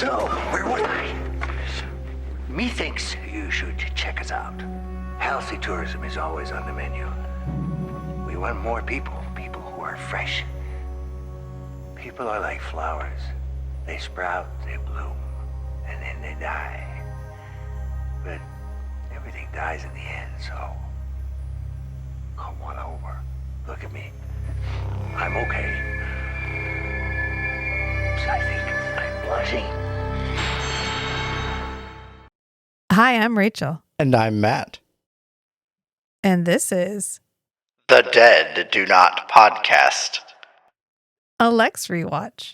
So, where was I? Methinks you should check us out. Healthy tourism is always on the menu. We want more people who are fresh. People are like flowers. They sprout, they bloom, and then they die. But everything dies in the end, so come on over. Look at me. I'm okay. I think I'm blushing. Hi, I'm Rachel. And I'm Matt. And this is The Dead Do Not Podcast. a Lexx Rewatch.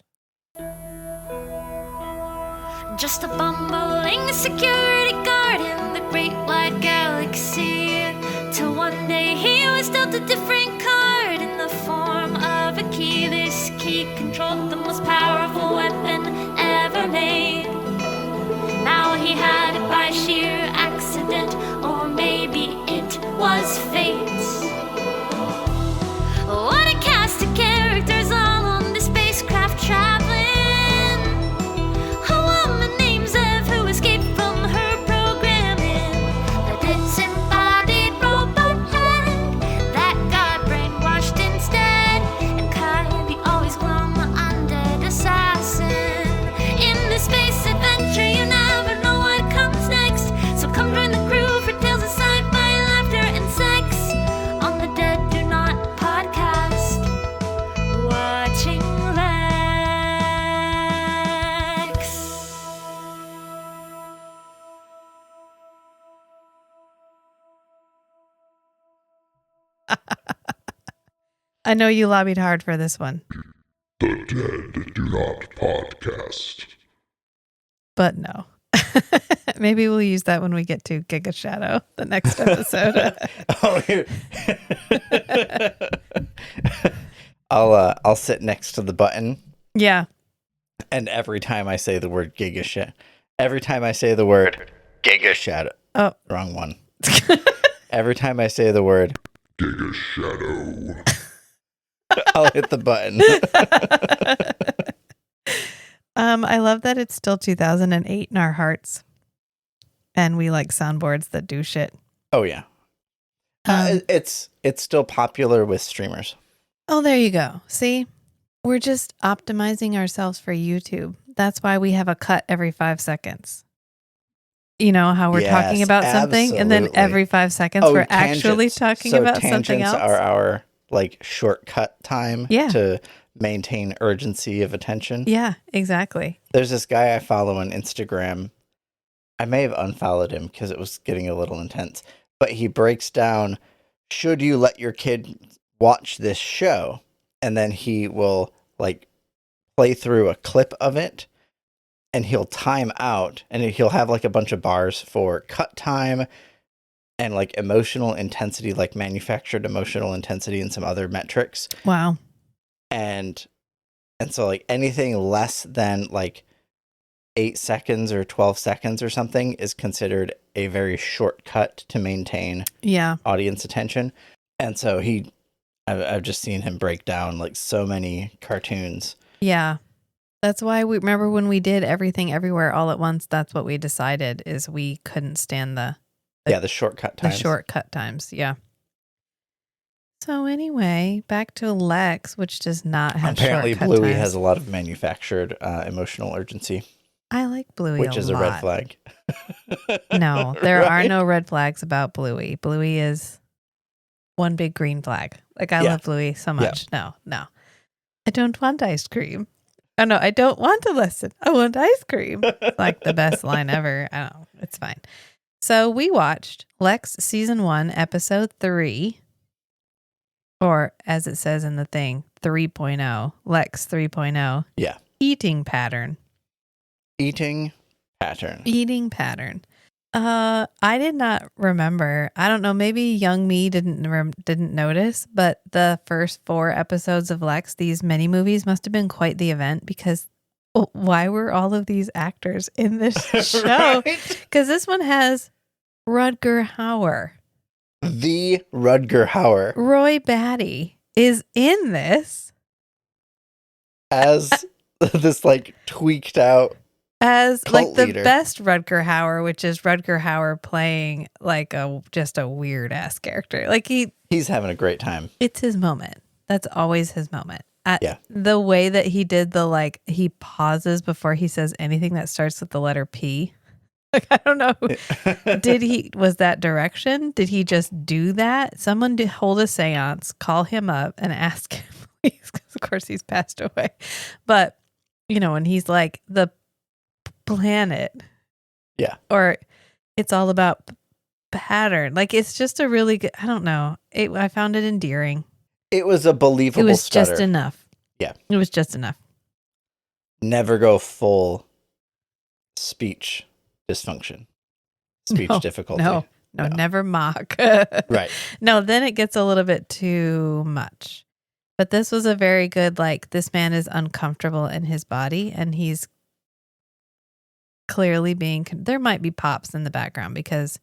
Just a bumbling security guard in the great wide galaxy. Till one day he was dealt a different card in the form of a key. This key controlled the most powerful weapon ever made. Now he had it by sheer accident, or maybe it was fate. What a cast of characters all on the spacecraft traveling. A woman named Zev who escaped from her programming. The disembodied robot head that got brainwashed instead. And Kai, the always glum undead assassin. In this space adventure you never know what comes next. So come join the crew for tales of sci-fi, laughter, and sex on the Dead Do Not Podcast. Watching Lexx. I know you lobbied hard for this one, The Dead Do Not Podcast. but no. Maybe we'll use that when we get to Giga Shadow, the next episode. I'll sit next to the button, Yeah. and every time I say the word Giga Shadow, Oh. wrong one. Every time I say the word, Giga Shadow. I'll hit the button. I love that it's still 2008 in our hearts, and we like soundboards that do shit. Oh yeah, it's still popular with streamers. Oh, there you go. See, we're just optimizing ourselves for YouTube. That's why we have a cut every 5 seconds. You know how we're talking Yes, about something, and then absolutely. every 5 seconds we're actually talking about something else. Tangents are our like shortcut time to maintain urgency of attention. Yeah, exactly. There's this guy I follow on Instagram. I may have unfollowed him because it was getting a little intense, but he breaks down, should you let your kid watch this show? And then he will like play through a clip of it, and he'll time out, and he'll have like a bunch of bars for cut time and like emotional intensity, like manufactured emotional intensity and some other metrics. Wow. And so like anything less than like 8 seconds or 12 seconds or something is considered a very short cut to maintain audience attention. And so I've just seen him break down like so many cartoons. Yeah. That's why we remember when we did Everything Everywhere All at Once, that's what we decided is we couldn't stand the shortcut times. The shortcut times, yeah. So anyway, back to Lexx, which does not have Apparently shortcut Bluey times. has a lot of manufactured emotional urgency. I like Bluey which a is lot. a red flag. No, there are Right? no red flags about Bluey. Bluey is one big green flag. Like, I love Bluey so much. No. I don't want ice cream. Oh, no, I don't want to listen. I want ice cream. It's like the best line ever. I don't know. It's fine. So we watched Lexx Season 1, Episode 3. Or, as it says in the thing, 3.0. Lexx 3.0. Yeah. Eating pattern. Eating pattern. I did not remember. I don't know. Maybe young me didn't notice, but the first 4 episodes of Lexx, these mini movies, must have been quite the event because why were all of these actors in this show? Because this one has Rutger Hauer. The Rutger Hauer. Roy Batty is in this as this like tweaked out as Cult like the leader. best Rutger Hauer, which is Rutger Hauer playing like just a weird ass character. Like He's having a great time. it's his moment. That's always his moment. Yeah. The way that he did he pauses before he says anything that starts with the letter P. Like, I don't know. Was that direction? Did he just do that? Someone did hold a seance, call him up and ask him, please, because of course he's passed away. But, and he's like, the planet. Yeah. Or it's all about pattern. Like, it's just a really good, I don't know. I found it endearing. It was a believable It was stutter. just enough. Yeah. It was just enough. Never go full speech dysfunction. Speech difficulty. No, never mock. Right. No, then it gets a little bit too much. But this was a very good, this man is uncomfortable in his body and he's clearly there might be pops in the background because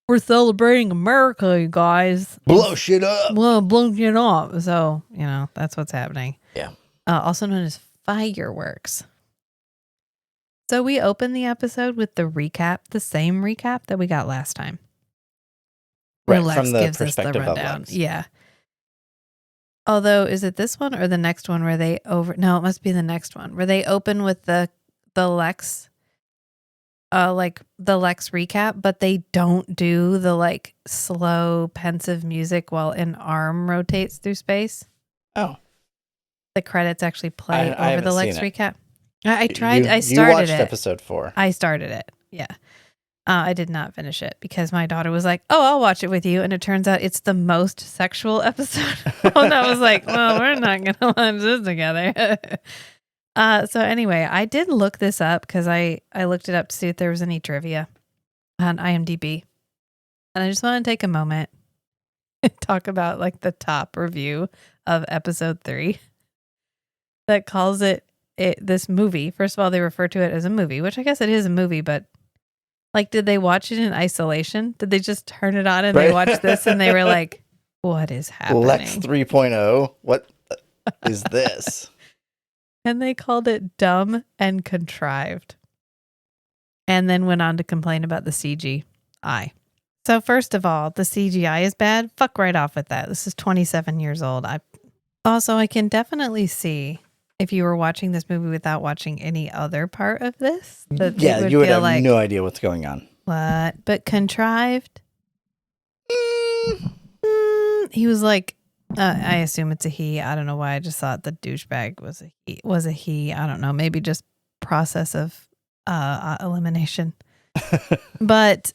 we're celebrating America, you guys. Blow shit up. Well, blow shit up. So, that's what's happening. Yeah. Also known as fireworks. So we open the episode with the recap, the same recap that we got last time. Right, Lex from the gives us perspective of rundown. Lex. Yeah. Although, is it this one or the next one where they no, it must be the next one where they open with the Lex, the Lex recap, but they don't do the slow, pensive music while an arm rotates through space. Oh. The credits actually play I over the haven't Lex seen it. recap. I tried. I You started watched it. episode 4. I started it. Yeah. I did not finish it because my daughter was like, "Oh, I'll watch it with you," and it turns out it's the most sexual episode. And I was like, "Well, we're not gonna watch this together." So anyway, I did look this up because I looked it up to see if there was any trivia on IMDb, and I just want to take a moment and talk about the top review of episode 3 that calls this movie. First of all, they refer to it as a movie, which I guess it is a movie, but did they watch it in isolation? Did they just turn it on and they watched this and they were like, what is happening? Lex 3.0. What is this? And they called it dumb and contrived. And then went on to complain about the CGI. So first of all, the CGI is bad. Fuck right off with that. This is 27 years old. I can definitely see if you were watching this movie without watching any other part of this. You would have no idea what's going on. What? But contrived? He was like, I assume it's a he. I don't know why. I just thought the douchebag was a he. I don't know. Maybe just process of elimination. But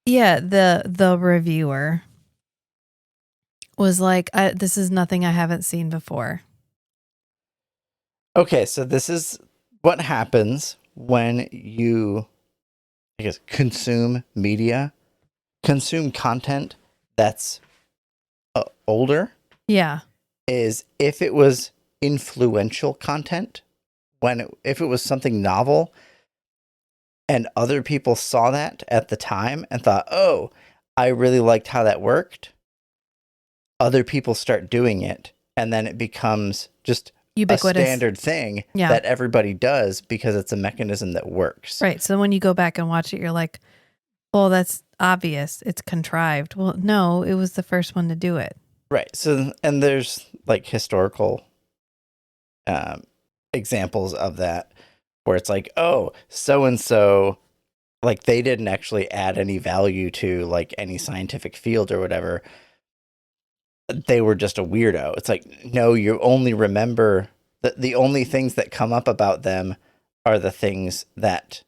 yeah, the reviewer was like, this is nothing I haven't seen before. Okay, so this is what happens when you, consume media, consume content that's older. Yeah. Is if it was influential content, if it was something novel, and other people saw that at the time and thought, oh, I really liked how that worked. Other people start doing it, and then it becomes just Ubiquitous. A standard thing that everybody does because it's a mechanism that works. Right. So when you go back and watch it, you're like, well, that's obvious. It's contrived. Well, no, it was the first one to do it. Right. So, and there's historical examples of that where it's like, oh, so-and-so, they didn't actually add any value to any scientific field or whatever. They were just a weirdo. It's like, no, you only remember the only things that come up about them are the things that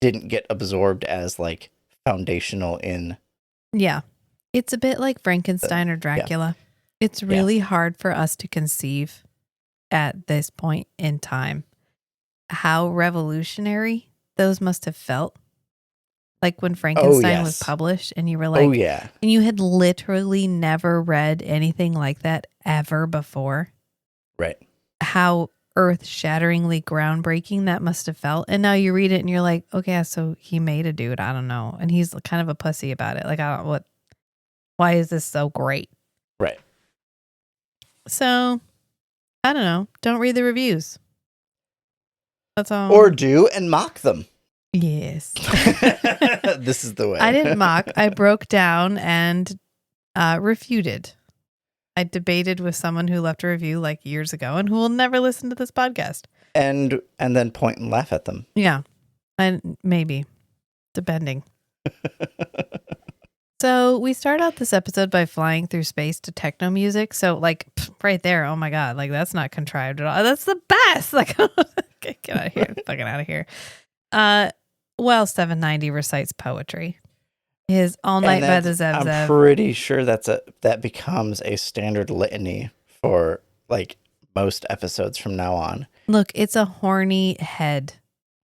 didn't get absorbed as foundational in. Yeah. It's a bit like Frankenstein or Dracula. Yeah. It's really hard for us to conceive at this point in time how revolutionary those must have felt. Like when Frankenstein was published and you were like, and you had literally never read anything like that ever before. Right. How earth-shatteringly groundbreaking that must have felt. And now you read it and you're like, okay, so he made a dude. I don't know. And he's kind of a pussy about it. Why is this so great? Right. So, I don't know. Don't read the reviews. That's all. Or do and mock them. Yes. This is the way. I didn't mock. I broke down and refuted. I debated with someone who left a review like years ago and who will never listen to this podcast. And then point and laugh at them. Yeah. And maybe. Depending. So we start out this episode by flying through space to techno music. So like right there, oh my God, like that's not contrived at all. That's the best. Like get out of here. Fucking out of here. Well, 790 recites poetry. His All Night by the Zev Zev. I'm pretty sure that becomes a standard litany for like most episodes from now on. Look, it's a horny head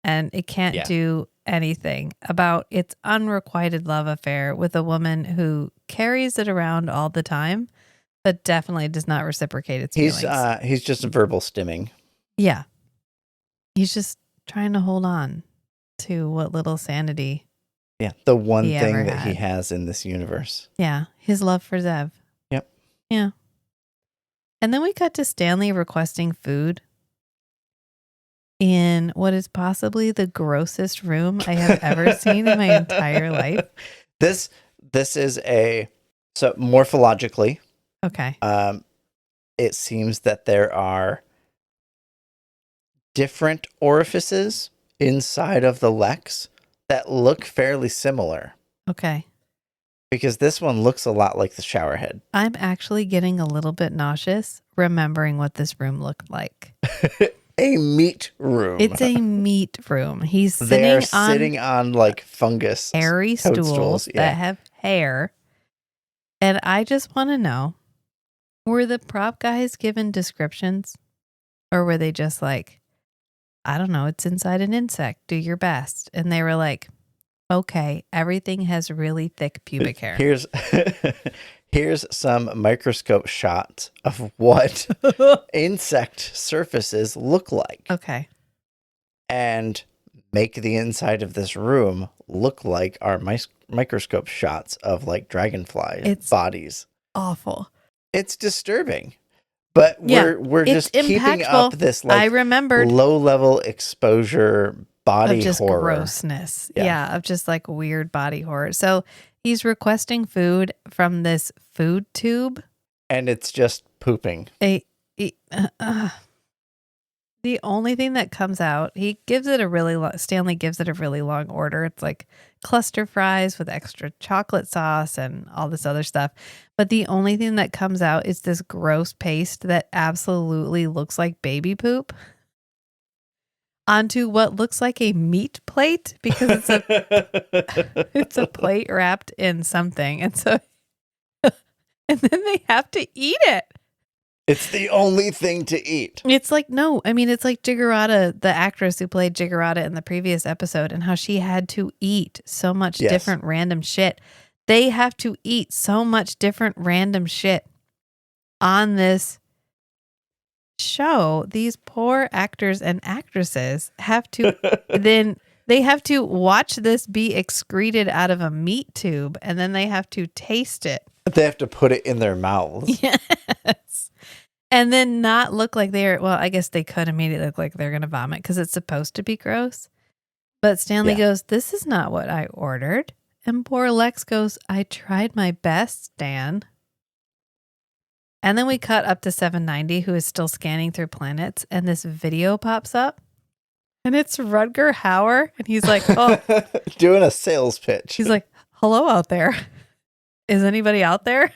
and it can't do anything about its unrequited love affair with a woman who carries it around all the time, but definitely does not reciprocate its feelings. He's just verbal stimming. Yeah. He's just trying to hold on to what little sanity. Yeah, the one he thing ever that he had. has in this universe. Yeah, his love for Zev. Yep. Yeah. And then we cut to Stanley requesting food in what is possibly the grossest room I have ever seen in my entire life. This is so morphologically, Okay. it seems that there are different orifices inside of the Lexx that look fairly similar. Okay. Because this one looks a lot like the shower head. I'm actually getting a little bit nauseous remembering what this room looked like. A meat room. It's a meat room. He's They're sitting sitting on like fungus. hairy stools that have hair. And I just want to know, were the prop guys given descriptions? Or were they just like, I don't know, it's inside an insect. Do your best. And they were like, okay, everything has really thick pubic hair. Here's some microscope shots of what insect surfaces look like. Okay. And make the inside of this room look like our microscope shots of like dragonfly bodies. Awful. It's disturbing. But we're just keeping up this like I remembered low-level exposure body of just horror. Grossness. Yeah, of just like weird body horror. So he's requesting food from this food tube. And it's just pooping. The only thing that comes out, Stanley gives it a really long order. It's like cluster fries with extra chocolate sauce and all this other stuff. But the only thing that comes out is this gross paste that absolutely looks like baby poop onto what looks like a meat plate because it's a plate wrapped in something. And so, and then they have to eat it. It's the only thing to eat. It's like, no, I mean, it's like Jiggerata, the actress who played Jiggerata in the previous episode, and how she had to eat so much different random shit. They have to eat so much different random shit on this show. These poor actors and actresses have to they have to watch this be excreted out of a meat tube, and then they have to taste it. They have to put it in their mouths. Yes. And then not look like I guess they could immediately look like they're going to vomit because it's supposed to be gross. But Stanley goes, this is not what I ordered. And poor Lexx goes, I tried my best, Stan. And then we cut up to 790, who is still scanning through planets. And this video pops up. And it's Rutger Hauer. And he's like, oh. Doing a sales pitch. He's like, hello out there. Is anybody out there?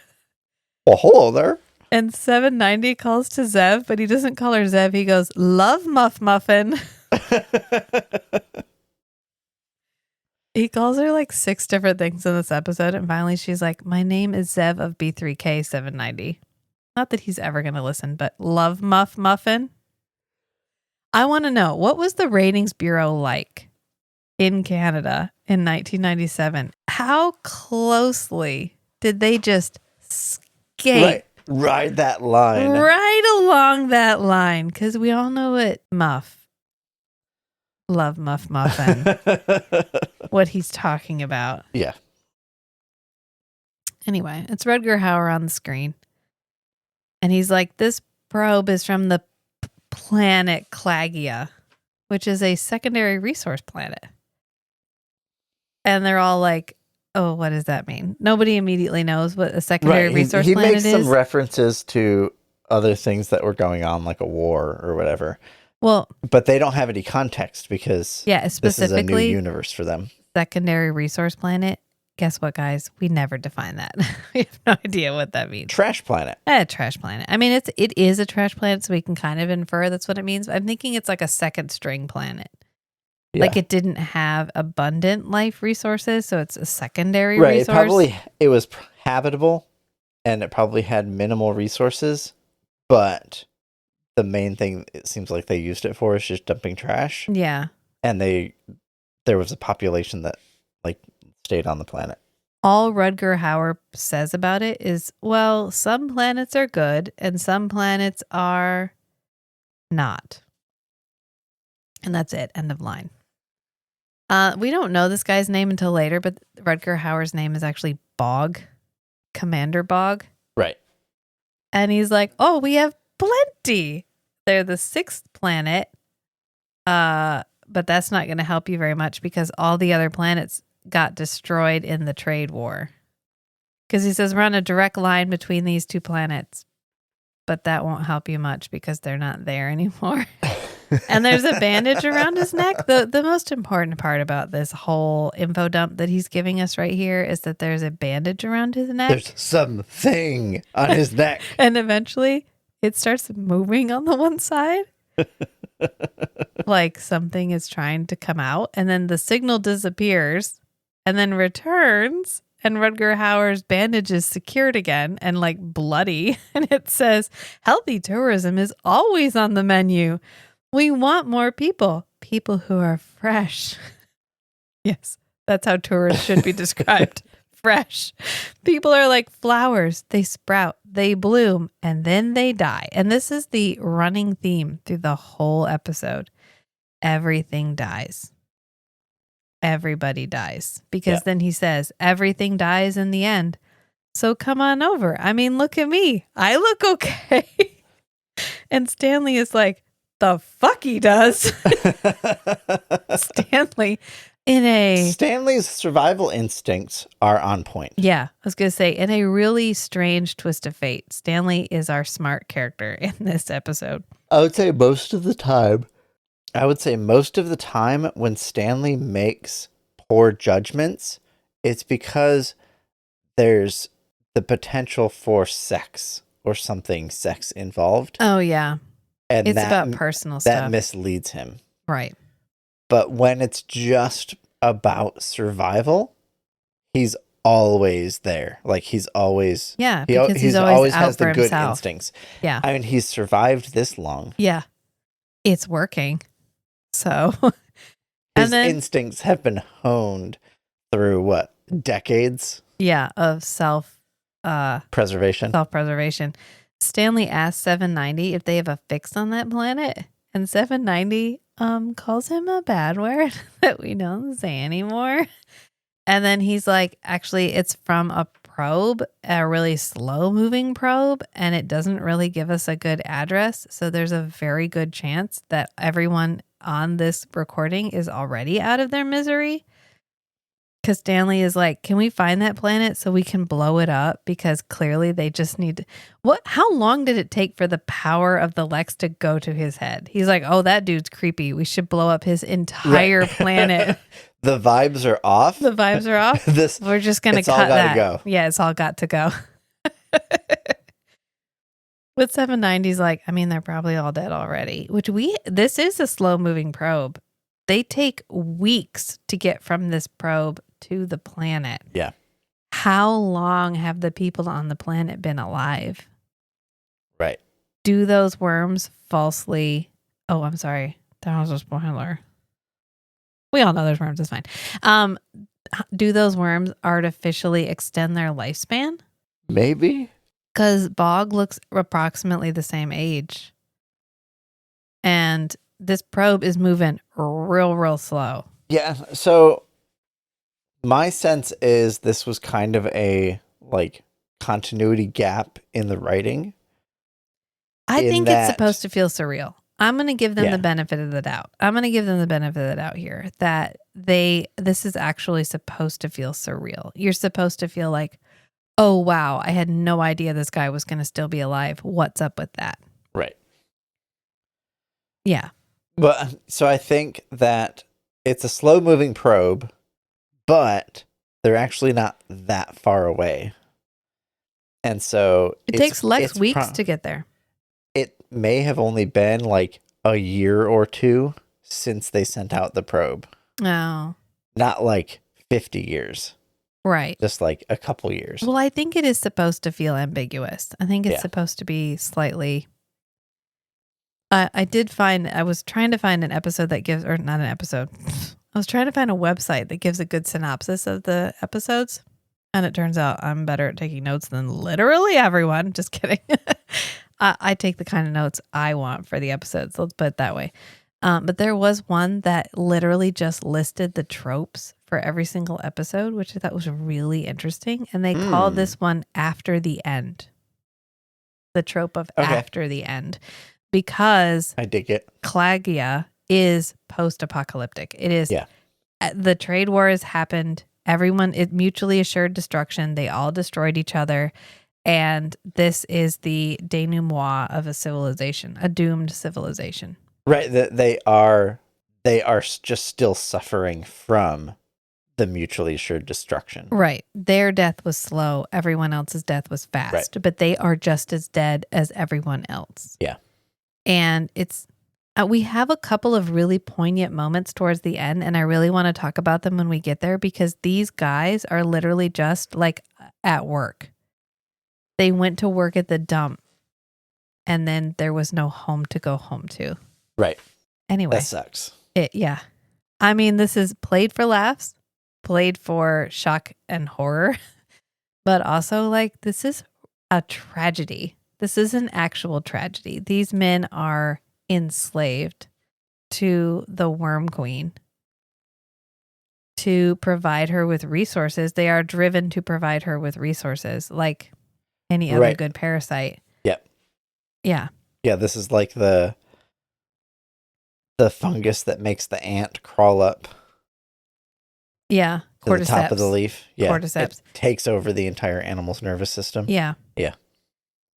Well, hello there. And 790 calls to Zev, but he doesn't call her Zev. He goes, love Muffin. He calls her like 6 different things in this episode. And finally she's like, my name is Zev of B3K 790. Not that he's ever going to listen, but love Muffin. I want to know, what was the ratings bureau like in Canada in 1997? How closely did they just skate? Ride that line. Right along that line. Because we all know what love Muffin, what he's talking about. Yeah. Anyway, it's Rutger Hauer on the screen. And he's like, this probe is from the planet Clagia, which is a secondary resource planet. And they're all like, oh, what does that mean? Nobody immediately knows what a secondary resource he planet makes is. some references to other things that were going on, like a war or whatever. Well, but they don't have any context because yeah, this is a new specifically universe for them. secondary resource planet. Guess what, guys? We never define that. We have no idea what that means. Trash planet. Trash planet. I mean, it is a trash planet, so we can kind of infer that's what it means. I'm thinking it's like a second string planet. Yeah. Like it didn't have abundant life resources, so it's a secondary Right. resource. It was habitable and it probably had minimal resources, but the main thing it seems like they used it for is just dumping trash. Yeah. And there was a population that like stayed on the planet. All Rutger Hauer says about it is, well, some planets are good and some planets are not. And that's it. End of line. We don't know this guy's name until later, but Rutger Hauer's name is actually Bog, Commander Bog. Right. And he's like, oh, we have plenty. They're the 6th planet. But that's not going to help you very much because all the other planets got destroyed in the trade war. Because he says we're on a direct line between these 2 planets. But that won't help you much because they're not there anymore. And there's a bandage around his neck. The most important part about this whole info dump that he's giving us right here is that there's a bandage around his neck. There's something on his neck. And eventually it starts moving on the one side. Like something is trying to come out. And then the signal disappears and then returns. And Rutger Hauer's bandage is secured again and like bloody. And it says, healthy tourism is always on the menu. We want more people who are fresh. Yes, that's how tourists should be described. Fresh. People are like flowers. They sprout, they bloom, and then they die. And this is the running theme through the whole episode. Everything dies. Everybody dies. Because then he says, everything dies in the end. So come on over. I mean, look at me. I look okay. And Stanley is like, the fuck he does. Stanley's survival instincts are on point. Yeah, I was going to say, in a really strange twist of fate, Stanley is our smart character in this episode. I would say most of the time when Stanley makes poor judgments, it's because there's the potential for sex or something sex involved. Oh, yeah. And it's about personal stuff. That misleads him. Right. But when it's just about survival, he's always there. Like he's always... Yeah, because he's always out has for the good himself. instincts. Yeah. I mean, he's survived this long. Yeah. It's working. So... His instincts have been honed through what? Decades? Yeah, of preservation. Self-preservation. Stanley asks 790 if they have a fix on that planet, and 790 calls him a bad word that we don't say anymore. And then he's like, actually, it's from a probe, a really slow-moving probe, and it doesn't really give us a good address. So there's a very good chance that everyone on this recording is already out of their misery. Because Stanley is like, can we find that planet so we can blow it up? Because clearly they just need... How long did it take for the power of the Lexx to go to his head? He's like, oh, that dude's creepy. We should blow up his entire planet. The vibes are off. The vibes are off? We're just going to cut that. Go. Yeah, it's all got to go. With 790's like, I mean, they're probably all dead already. This is a slow-moving probe. They take weeks to get from this probe to the planet. Yeah. How long have the people on the planet been alive? Right. Do those worms falsely... Oh, I'm sorry. That was a spoiler. We all know there's worms. It's fine. Do those worms artificially extend their lifespan? Maybe. Because Bog looks approximately the same age. And this probe is moving real slow. Yeah. So my sense is this was kind of a continuity gap in the writing. I think it's supposed to feel surreal. I'm going to give them Yeah. the benefit of the doubt. I'm going to give them the benefit of the doubt here that this is actually supposed to feel surreal. You're supposed to feel like, oh, wow, I had no idea this guy was going to still be alive. What's up with that? Right. Yeah. But so I think that it's a slow moving probe, but they're actually not that far away. And so It takes Lexx weeks to get there. It may have only been like a year or two since they sent out the probe. Oh, Not like 50 years, right. just like a couple years. Well, I think it is supposed to feel ambiguous. I think it's Yeah. supposed to be slightly. I was trying to find an episode that gives, or not an episode. I was trying to find a website that gives a good synopsis of the episodes. And it turns out I'm better at taking notes than literally everyone. Just kidding. I take the kind of notes I want for the episodes. Let's put it that way. But there was one that literally just listed the tropes for every single episode, which I thought was really interesting. And they called this one After the End. The trope of after the end. Because I dig it. Klagia is post-apocalyptic. It is. Yeah. The trade war has happened. Everyone, it mutually assured destruction. They all destroyed each other. And this is the denouement of a civilization, a doomed civilization. Right. That they are just still suffering from the mutually assured destruction. Right. Their death was slow. Everyone else's death was fast. Right. But they are just as dead as everyone else. Yeah. And it's, we have a couple of really poignant moments towards the end, and I really want to talk about them when we get there because these guys are literally just like at work. They went to work at the dump, and then there was no home to go home to. Right. Anyway. That sucks. Yeah. I mean, this is played for laughs, played for shock and horror, but also like this is a tragedy. This is an actual tragedy. These men are enslaved to the Worm Queen to provide her with resources. They are driven to provide her with resources like any other good parasite. Yep. Yeah. Yeah, this is like the fungus that makes the ant crawl up Yeah. to the top of the leaf. Yeah. Cordyceps. It takes over the entire animal's nervous system. Yeah. Yeah.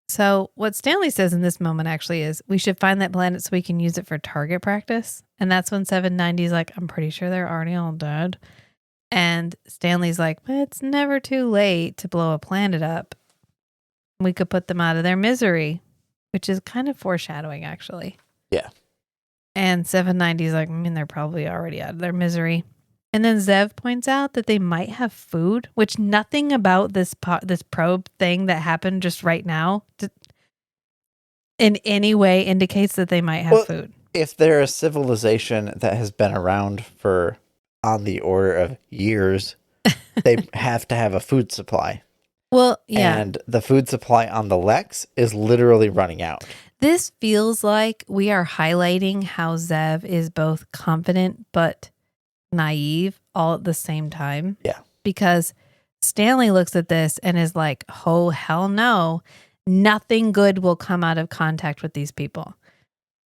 So what Stanley says in this moment actually is we should find that planet so we can use it for target practice. And that's when 790's like, I'm pretty sure they're already all dead. And Stanley's like, but it's never too late to blow a planet up. We could put them out of their misery, which is kind of foreshadowing actually. Yeah. And 790's like, I mean, they're probably already out of their misery. And then Zev points out that they might have food, which nothing about this probe thing that happened just right now in any way indicates that they might have food. If they're a civilization that has been around for on the order of years, they have to have a food supply. Well, yeah. And the food supply on the Lexx is literally running out. This feels like we are highlighting how Zev is both confident but naive all at the same time. Yeah. Because Stanley looks at this and is like, oh, hell no. Nothing good will come out of contact with these people.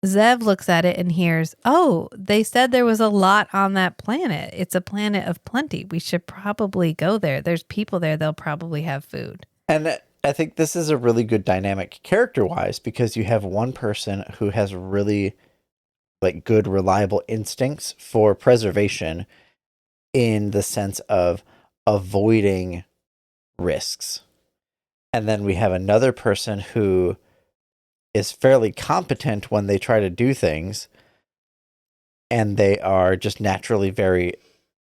Zev looks at it and hears, oh, they said there was a lot on that planet. It's a planet of plenty. We should probably go there. There's people there. They'll probably have food. And I think this is a really good dynamic character-wise because you have one person who has really like good, reliable instincts for preservation in the sense of avoiding risks. And then we have another person who is fairly competent when they try to do things, and they are just naturally very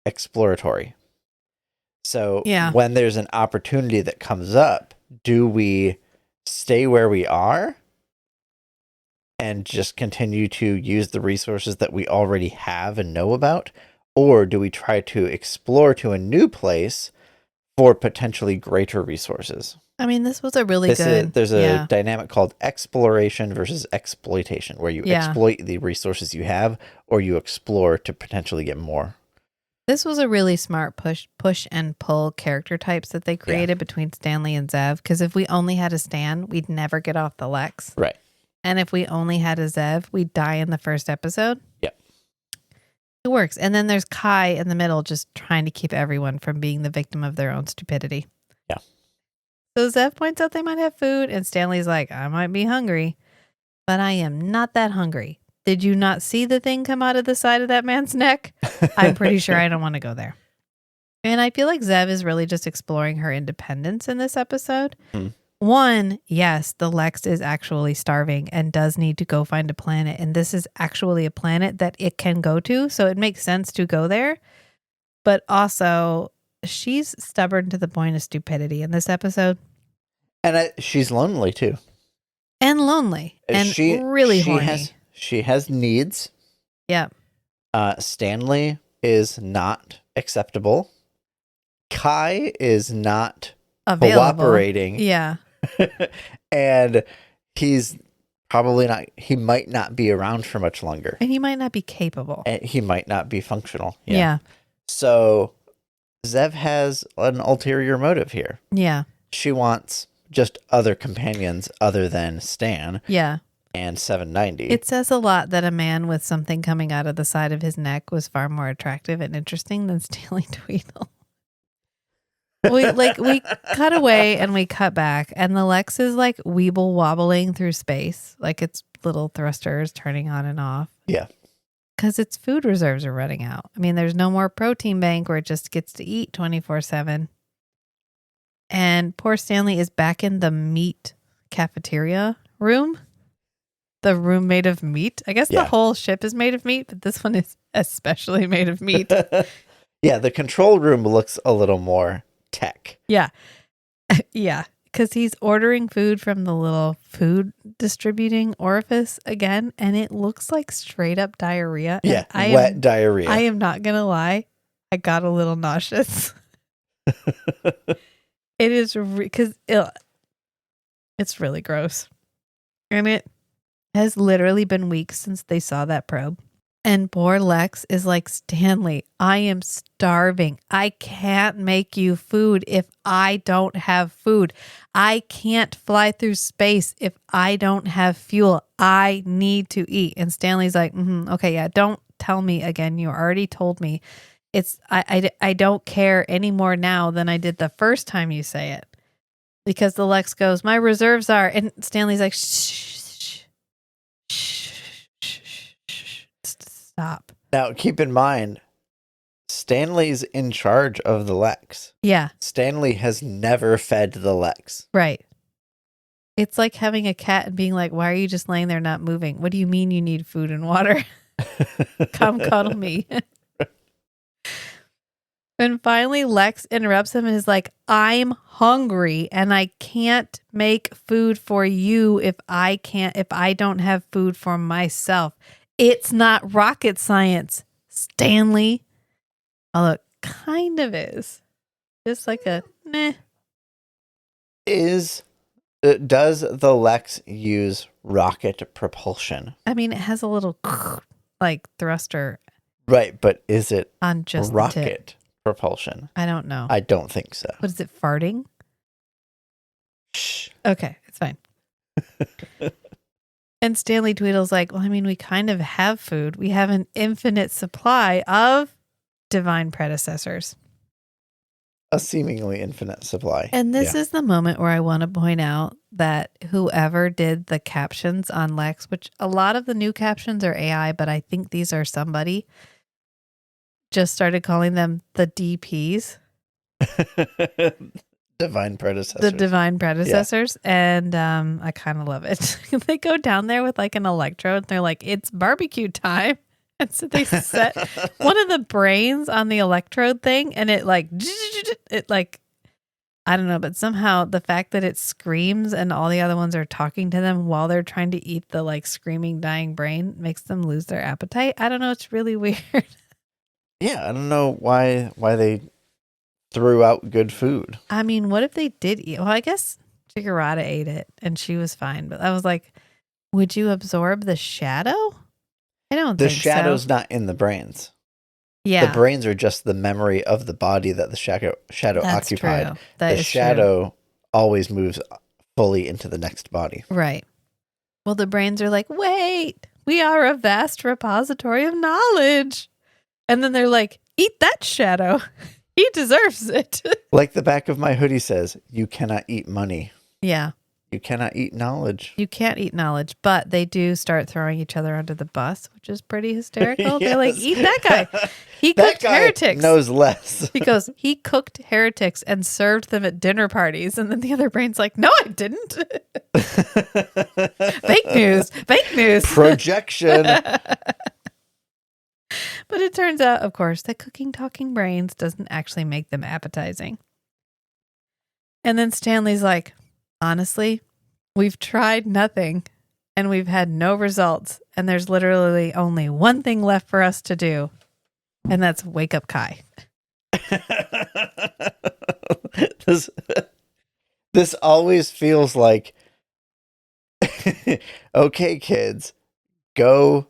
exploratory. So when there's an opportunity that comes up, do we stay where we are and just continue to use the resources that we already have and know about? Or do we try to explore to a new place for potentially greater resources? I mean, this was a really good... There's a dynamic called exploration versus exploitation, where you exploit the resources you have, or you explore to potentially get more. This was a really smart push and pull character types that they created between Stanley and Zev, because if we only had a Stan, we'd never get off the Lexx. Right. And if we only had a Zev, we'd die in the first episode. Yep. It works. And then there's Kai in the middle just trying to keep everyone from being the victim of their own stupidity. Yeah. So Zev points out they might have food, and Stanley's like, I might be hungry, but I am not that hungry. Did you not see the thing come out of the side of that man's neck? I'm pretty sure I don't want to go there. And I feel like Zev is really just exploring her independence in this episode. One, yes, the Lexx is actually starving and does need to go find a planet. And this is actually a planet that it can go to. So it makes sense to go there. But also, she's stubborn to the point of stupidity in this episode. And she's lonely too. And lonely. And really horny. She has needs. Yeah. Stanley is not acceptable. Kai is not available. Cooperating. Yeah. And he's probably not, he might not be around for much longer. And he might not be capable. And he might not be functional. Yeah. So Zev has an ulterior motive here. Yeah. She wants just other companions other than Stan. Yeah. And 790. It says a lot that a man with something coming out of the side of his neck was far more attractive and interesting than Stanley Tweedle. We cut away and we cut back, and the Lexx is like weeble wobbling through space, like its little thrusters turning on and off. Yeah. Because its food reserves are running out. I mean, there's no more protein bank where it just gets to eat 24/7. And poor Stanley is back in the meat cafeteria room. The room made of meat. I guess the whole ship is made of meat, but this one is especially made of meat. Yeah, the control room looks a little more tech. Yeah. Yeah. Because he's ordering food from the little food distributing orifice again, and it looks like straight up diarrhea. Yeah, wet diarrhea. I am not going to lie. I got a little nauseous. It is because it's really gross. And it has literally been weeks since they saw that probe. And poor Lexx is like, Stanley, I am starving. I can't make you food if I don't have food. I can't fly through space if I don't have fuel. I need to eat. And Stanley's like, okay, yeah, don't tell me again. You already told me. I don't care any more now than I did the first time you say it. Because the Lexx goes, my reserves are, and Stanley's like, shh. Stop. Now, keep in mind, Stanley's in charge of the Lexx. Yeah. Stanley has never fed the Lexx. Right. It's like having a cat and being like, why are you just laying there not moving? What do you mean you need food and water? Come cuddle me. And finally, Lexx interrupts him and is like, I'm hungry and I can't make food for you if I don't have food for myself. It's not rocket science, Stanley. Although it kind of is. Just like a meh. Does the Lexx use rocket propulsion? I mean, it has a little like thruster. Right, but is it on just rocket propulsion? I don't know. I don't think so. What is it, farting? Shh. Okay, it's fine. And Stanley Tweedle's like, well, I mean, we kind of have food. We have an infinite supply of divine predecessors. A seemingly infinite supply. And this is the moment where I want to point out that whoever did the captions on Lexx, which a lot of the new captions are AI, but I think these are somebody, just started calling them the DPs. Divine predecessors. The divine predecessors. Yeah. And I kind of love it. They go down there with like an electrode and they're like, it's barbecue time. And so they set one of the brains on the electrode thing and it like, I don't know, but somehow the fact that it screams and all the other ones are talking to them while they're trying to eat the like screaming dying brain makes them lose their appetite. I don't know. It's really weird. Yeah. I don't know why they threw out good food. I mean, what if they did eat? Well, I guess Chigurata ate it and she was fine. But I was like, would you absorb the shadow? I don't think so. The shadow's not in the brains. Yeah. The brains are just the memory of the body that the shadow That's occupied. True. That the is shadow true. always moves fully into the next body. Right. Well, the brains are like, wait, we are a vast repository of knowledge. And then they're like, eat that shadow. He deserves it. Like the back of my hoodie says, you cannot eat money. Yeah. You cannot eat knowledge. You can't eat knowledge, but they do start throwing each other under the bus, which is pretty hysterical. They're like, Yes. eat that guy. He That cooked guy heretics. knows less. He goes, he cooked heretics and served them at dinner parties. And then the other brain's like, no, I didn't. Fake news. Fake news. Projection. But it turns out, of course, that cooking talking brains doesn't actually make them appetizing. And then Stanley's like, honestly, we've tried nothing and we've had no results. And there's literally only one thing left for us to do. And that's wake up Kai. This always feels like, okay, kids, go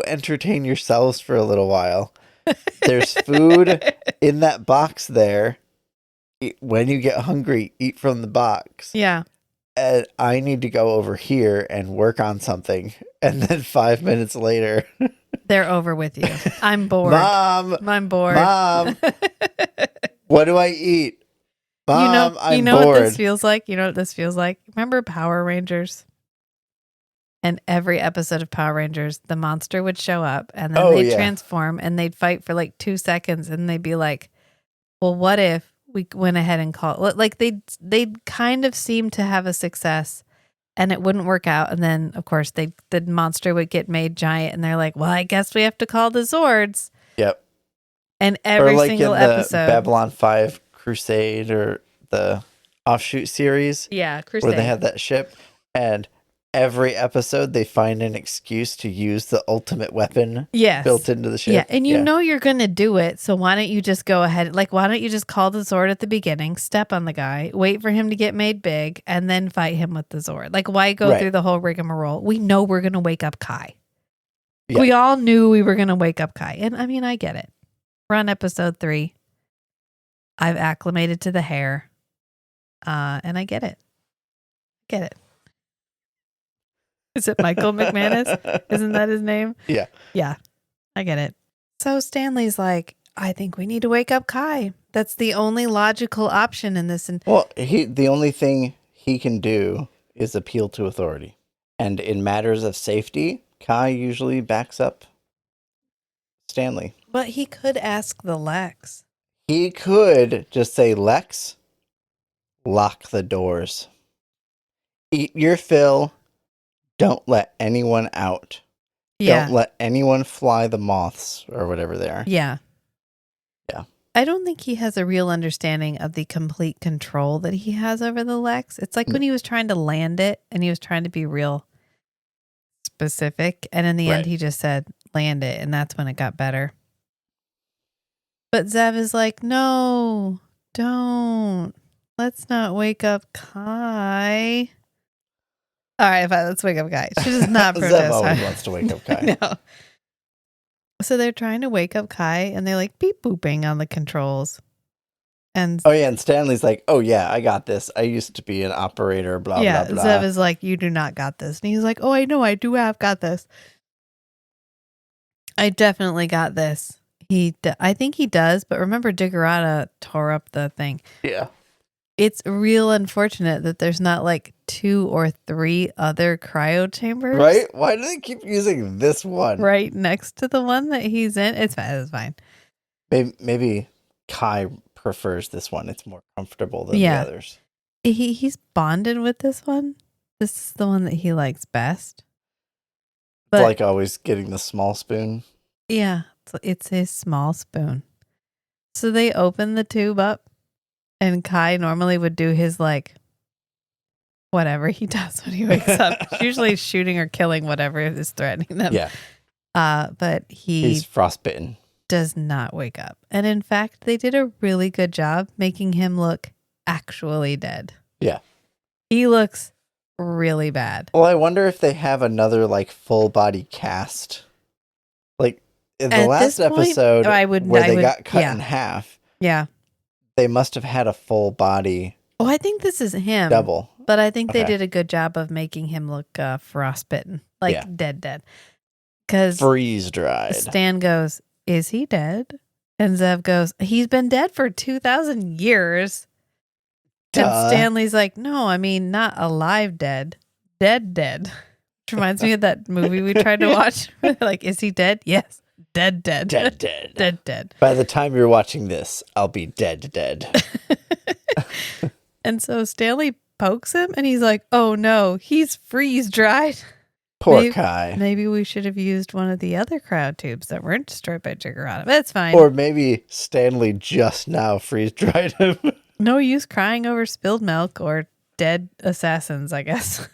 entertain yourselves for a little while. There's food in that box there. When you get hungry, eat from the box. Yeah. And I need to go over here and work on something. And then 5 minutes later, They're over with you. I'm bored. Mom, I'm bored. Mom, what do I eat? Mom, I'm you know bored. what this feels like? You know what this feels like? Remember Power Rangers? And every episode of Power Rangers, the monster would show up and then they'd transform and they'd fight for like 2 seconds and they'd be like, well, what if we went ahead and called? Like they'd kind of seem to have a success and it wouldn't work out. And then, of course, the monster would get made giant and they're like, well, I guess we have to call the Zords. Yep. And every or like single in the episode. Babylon 5 Crusade or the offshoot series. Yeah, Crusade. Where they have that ship. And every episode they find an excuse to use the ultimate weapon built into the ship. Yeah, and you know you're going to do it, so why don't you just go ahead? Like, why don't you just call the Zord at the beginning, step on the guy, wait for him to get made big, and then fight him with the Zord? Like, why go through the whole rigmarole? We know we're going to wake up Kai. Yeah. We all knew we were going to wake up Kai. And, I mean, I get it. We're on episode 3. I've acclimated to the hair, and I get it. Get it. Is it Michael McManus? Isn't that his name? Yeah. Yeah. I get it. So Stanley's like, I think we need to wake up Kai. That's the only logical option in this. Well, the only thing he can do is appeal to authority. And in matters of safety, Kai usually backs up Stanley. But he could ask the Lexx. He could just say, Lexx, lock the doors. Eat your fill. Don't let anyone out. Yeah. Don't let anyone fly the moths or whatever they are. Yeah. Yeah. I don't think he has a real understanding of the complete control that he has over the Lexx. It's like when he was trying to land it and he was trying to be real specific. And in the end, he just said, land it. And that's when it got better. But Zev is like, no, don't. Let's not wake up Kai. All right, fine, let's wake up Kai. She does not protest. Zev always wants to wake up Kai. No. So they're trying to wake up Kai, and they're like beep booping on the controls. And and Stanley's like, oh yeah, I got this. I used to be an operator, blah, blah, blah. Zev is like, you do not got this. And he's like, oh, I know, I do have got this. I definitely got this. I think he does, but remember Diggerata tore up the thing. Yeah. It's real unfortunate that there's not like 2 or 3 other cryo chambers. Right? Why do they keep using this one? Right next to the one that he's in. It's fine. It's fine. Maybe Kai prefers this one. It's more comfortable than the others. He's bonded with this one. This is the one that he likes best. But, it's like always getting the small spoon. Yeah. It's his small spoon. So they open the tube up. And Kai normally would do his like whatever he does when he wakes up. Usually shooting or killing whatever is threatening them. Yeah. But he's frostbitten. Does not wake up. And in fact, they did a really good job making him look actually dead. Yeah. He looks really bad. Well, I wonder if they have another like full body cast. Like in the last episode where they got cut in half. Yeah. They must have had a full body. Oh, I think this is him. Double. But I think they Okay. did a good job of making him look frostbitten, like Yeah. dead. Because Freeze dried. Stan goes, "Is he dead?" And Zev goes, "He's been dead for 2,000 years." Duh. And Stanley's like, "No, I mean not alive dead. Dead. Which reminds me of that movie we tried to watch. Like, is he dead? Yes. Dead. Dead. Dead. By the time you're watching this, I'll be dead. And so Stanley pokes him and he's like, "Oh no, he's freeze dried." Poor Kai. Maybe we should have used one of the other crowd tubes that weren't destroyed by Jiggerata. But it's fine. Or maybe Stanley just now freeze dried him. No use crying over spilled milk or dead assassins, I guess.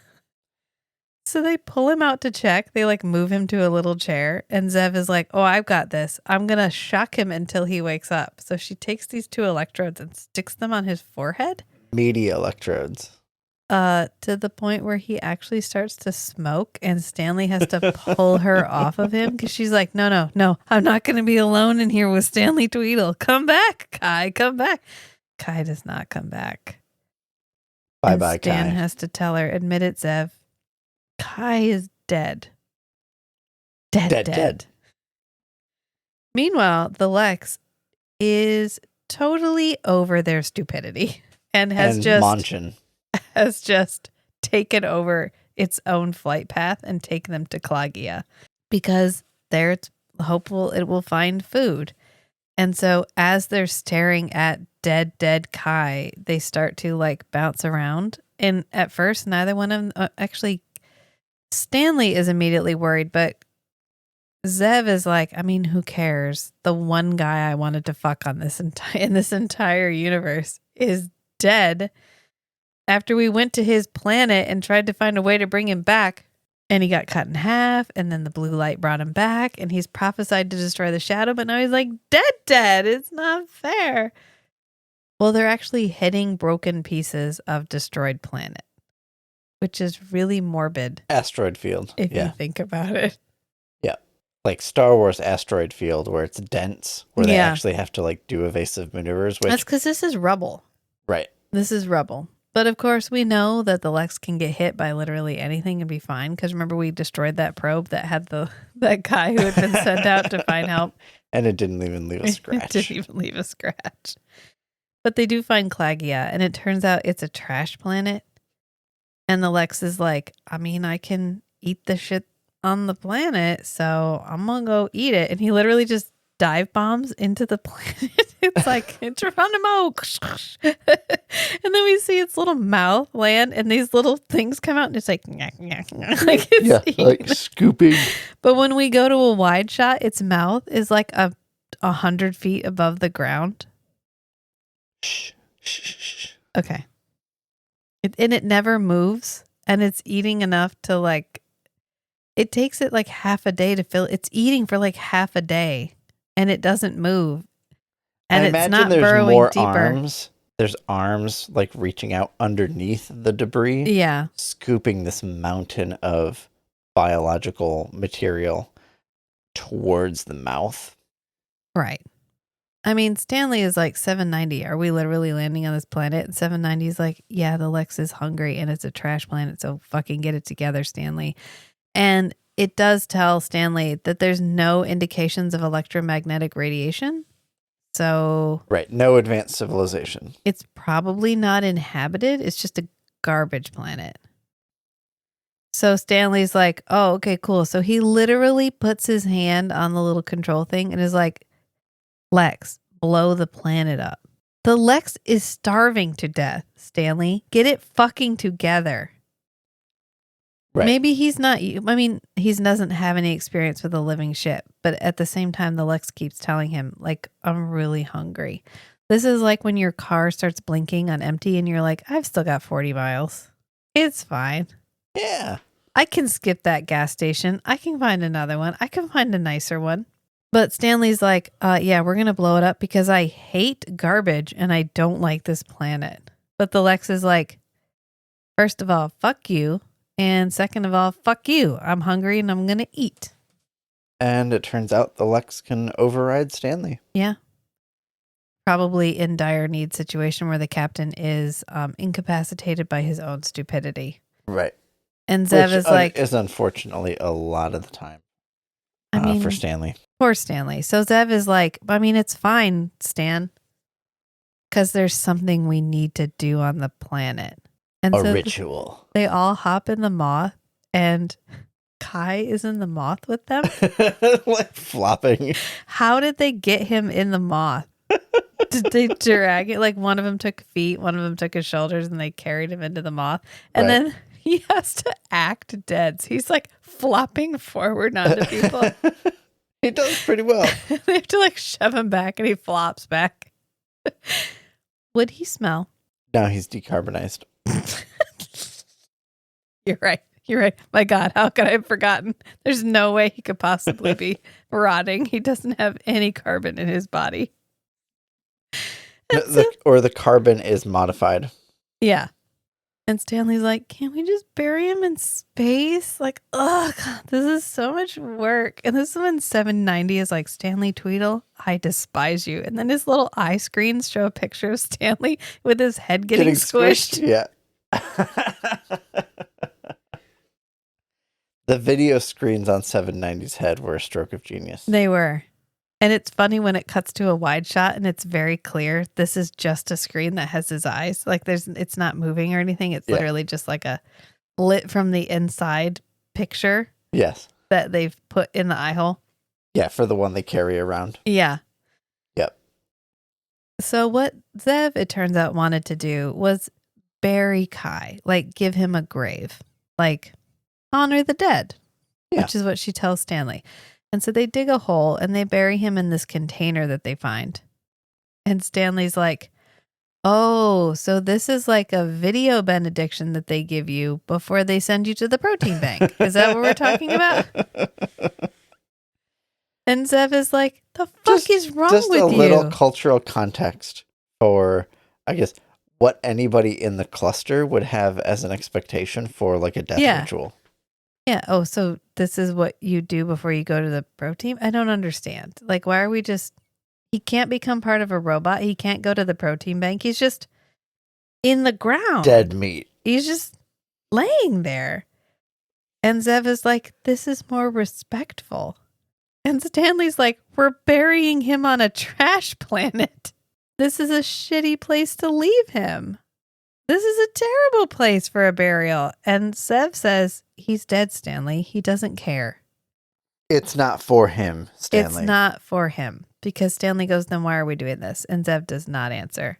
So they pull him out to check. They like move him to a little chair. And Zev is like, "Oh, I've got this. I'm going to shock him until he wakes up." So she takes these 2 electrodes and sticks them on his forehead. Meaty electrodes. To the point where he actually starts to smoke and Stanley has to pull her off of him because she's like, no, I'm not going to be alone in here with Stanley Tweedle. Come back, Kai, come back. Kai does not come back. Bye-bye, Stan Kai. has to tell her, "Admit it, Zev. Kai is dead. Dead. Meanwhile, the Lexx is totally over their stupidity and has just taken over its own flight path and taken them to Klagia because there it's hopeful it will find food. And so as they're staring at dead Kai, they start to like bounce around. And at first, neither one of them actually. Stanley is immediately worried, but Zev is like, I mean, who cares? The one guy I wanted to fuck on in this entire universe is dead. After we went to his planet and tried to find a way to bring him back, and he got cut in half, and then the blue light brought him back, and he's prophesied to destroy the shadow, but now he's like, dead. It's not fair. Well, they're actually hitting broken pieces of destroyed planet, which is really morbid. Asteroid field. If you think about it. Yeah. Like Star Wars asteroid field where it's dense, where they Yeah. actually have to like do evasive maneuvers. Which, That's because this is rubble. right. This is rubble. But of course, we know that the Lexx can get hit by literally anything and be fine. Because remember, we destroyed that probe that had that guy who had been sent out to find help. And it didn't even leave a scratch. It didn't even leave a scratch. But they do find Klagia, and it turns out it's a trash planet. And the Lexx is like, I mean, I can eat the shit on the planet, so I'm going to go eat it. And he literally just dive bombs into the planet. It's like, Geronimo. And then we see its little mouth land, and these little things come out, and it's like, like it's eating. Like scooping. But when we go to a wide shot, its mouth is like 100 feet above the ground. Shh. Okay. And it never moves, and it's eating enough to like, it takes it like half a day to fill. It's eating for like half a day, and it doesn't move. And I it's not there's burrowing more deeper. arms. There's arms like reaching out underneath the debris, Yeah. scooping this mountain of biological material towards the mouth. Right. I mean, Stanley is like 790. Are we literally landing on this planet? And 790 is like, yeah, the Lexx is hungry and it's a trash planet. So fucking get it together, Stanley. And it does tell Stanley that there's no indications of electromagnetic radiation. So Right. No advanced civilization. it's probably not inhabited. It's just a garbage planet. So Stanley's like, oh, okay, cool. So he literally puts his hand on the little control thing and is like, Lexx, blow the planet up. The Lexx is starving to death, Stanley. Get it fucking together. Right. Maybe he's not, I mean, he doesn't have any experience with a living ship, but at the same time, the Lexx keeps telling him, like, I'm really hungry. This is like when your car starts blinking on empty and you're like, I've still got 40 miles. It's fine. Yeah. I can skip that gas station. I can find another one. I can find a nicer one. But Stanley's like, yeah, we're going to blow it up because I hate garbage and I don't like this planet. But the Lexx is like, first of all, fuck you. And second of all, fuck you. I'm hungry and I'm going to eat. And it turns out the Lexx can override Stanley. Yeah. probably in dire need situation where the captain is incapacitated by his own stupidity. Right. And Zev is like... is unfortunately a lot of the time for Stanley. Poor Stanley. So Zev is like, I mean, it's fine, Stan, because there's something we need to do on the planet. And A so ritual. They all hop in the moth, and Kai is in the moth with them. Like flopping. How did they get him in the moth? Did they drag it? Like one of them took feet, one of them took his shoulders, and they carried him into the moth. And then he has to act dead. So he's like flopping forward onto people. He does pretty well. They have to like shove him back, and he flops back. Would he smell? No, he's decarbonized. You're right. You're right. My God, how could I have forgotten? There's no way he could possibly be rotting. He doesn't have any carbon in his body. Or the carbon is modified. Yeah. And Stanley's like, can't we just bury him in space? Like, oh, God, this is so much work. And this is when 790 is like, Stanley Tweedle, I despise you. And then his little eye screens show a picture of Stanley with his head getting squished. Yeah. The video screens on 790's head were a stroke of genius. They were. And it's funny when it cuts to a wide shot and it's very clear. This is just a screen that has his eyes. Like it's not moving or anything. It's literally just like a lit from the inside picture. Yes. That they've put in the eye hole. Yeah, for the one they carry around. Yeah. Yep. So what Zev, it turns out, wanted to do was bury Kai. Like give him a grave. Like honor the dead. Yeah. Which is what she tells Stanley. And so they dig a hole and they bury him in this container that they find. And Stanley's like, oh, so this is like a video benediction that they give you before they send you to the protein bank. Is that what we're talking about? And Zev is like, the fuck is wrong with you? Just a little cultural context for, I guess, what anybody in the cluster would have as an expectation for like a death ritual. Yeah. Oh, so this is what you do before you go to the pro team? I don't understand. Like, why are we just... He can't become part of a robot. He can't go to the protein bank. He's just in the ground. Dead meat. He's just laying there. And Zev is like, this is more respectful. And Stanley's like, we're burying him on a trash planet. This is a shitty place to leave him. This is a terrible place for a burial. And Zev says, he's dead, Stanley. He doesn't care. It's not for him, Stanley. It's not for him. Because Stanley goes, then why are we doing this? And Zev does not answer.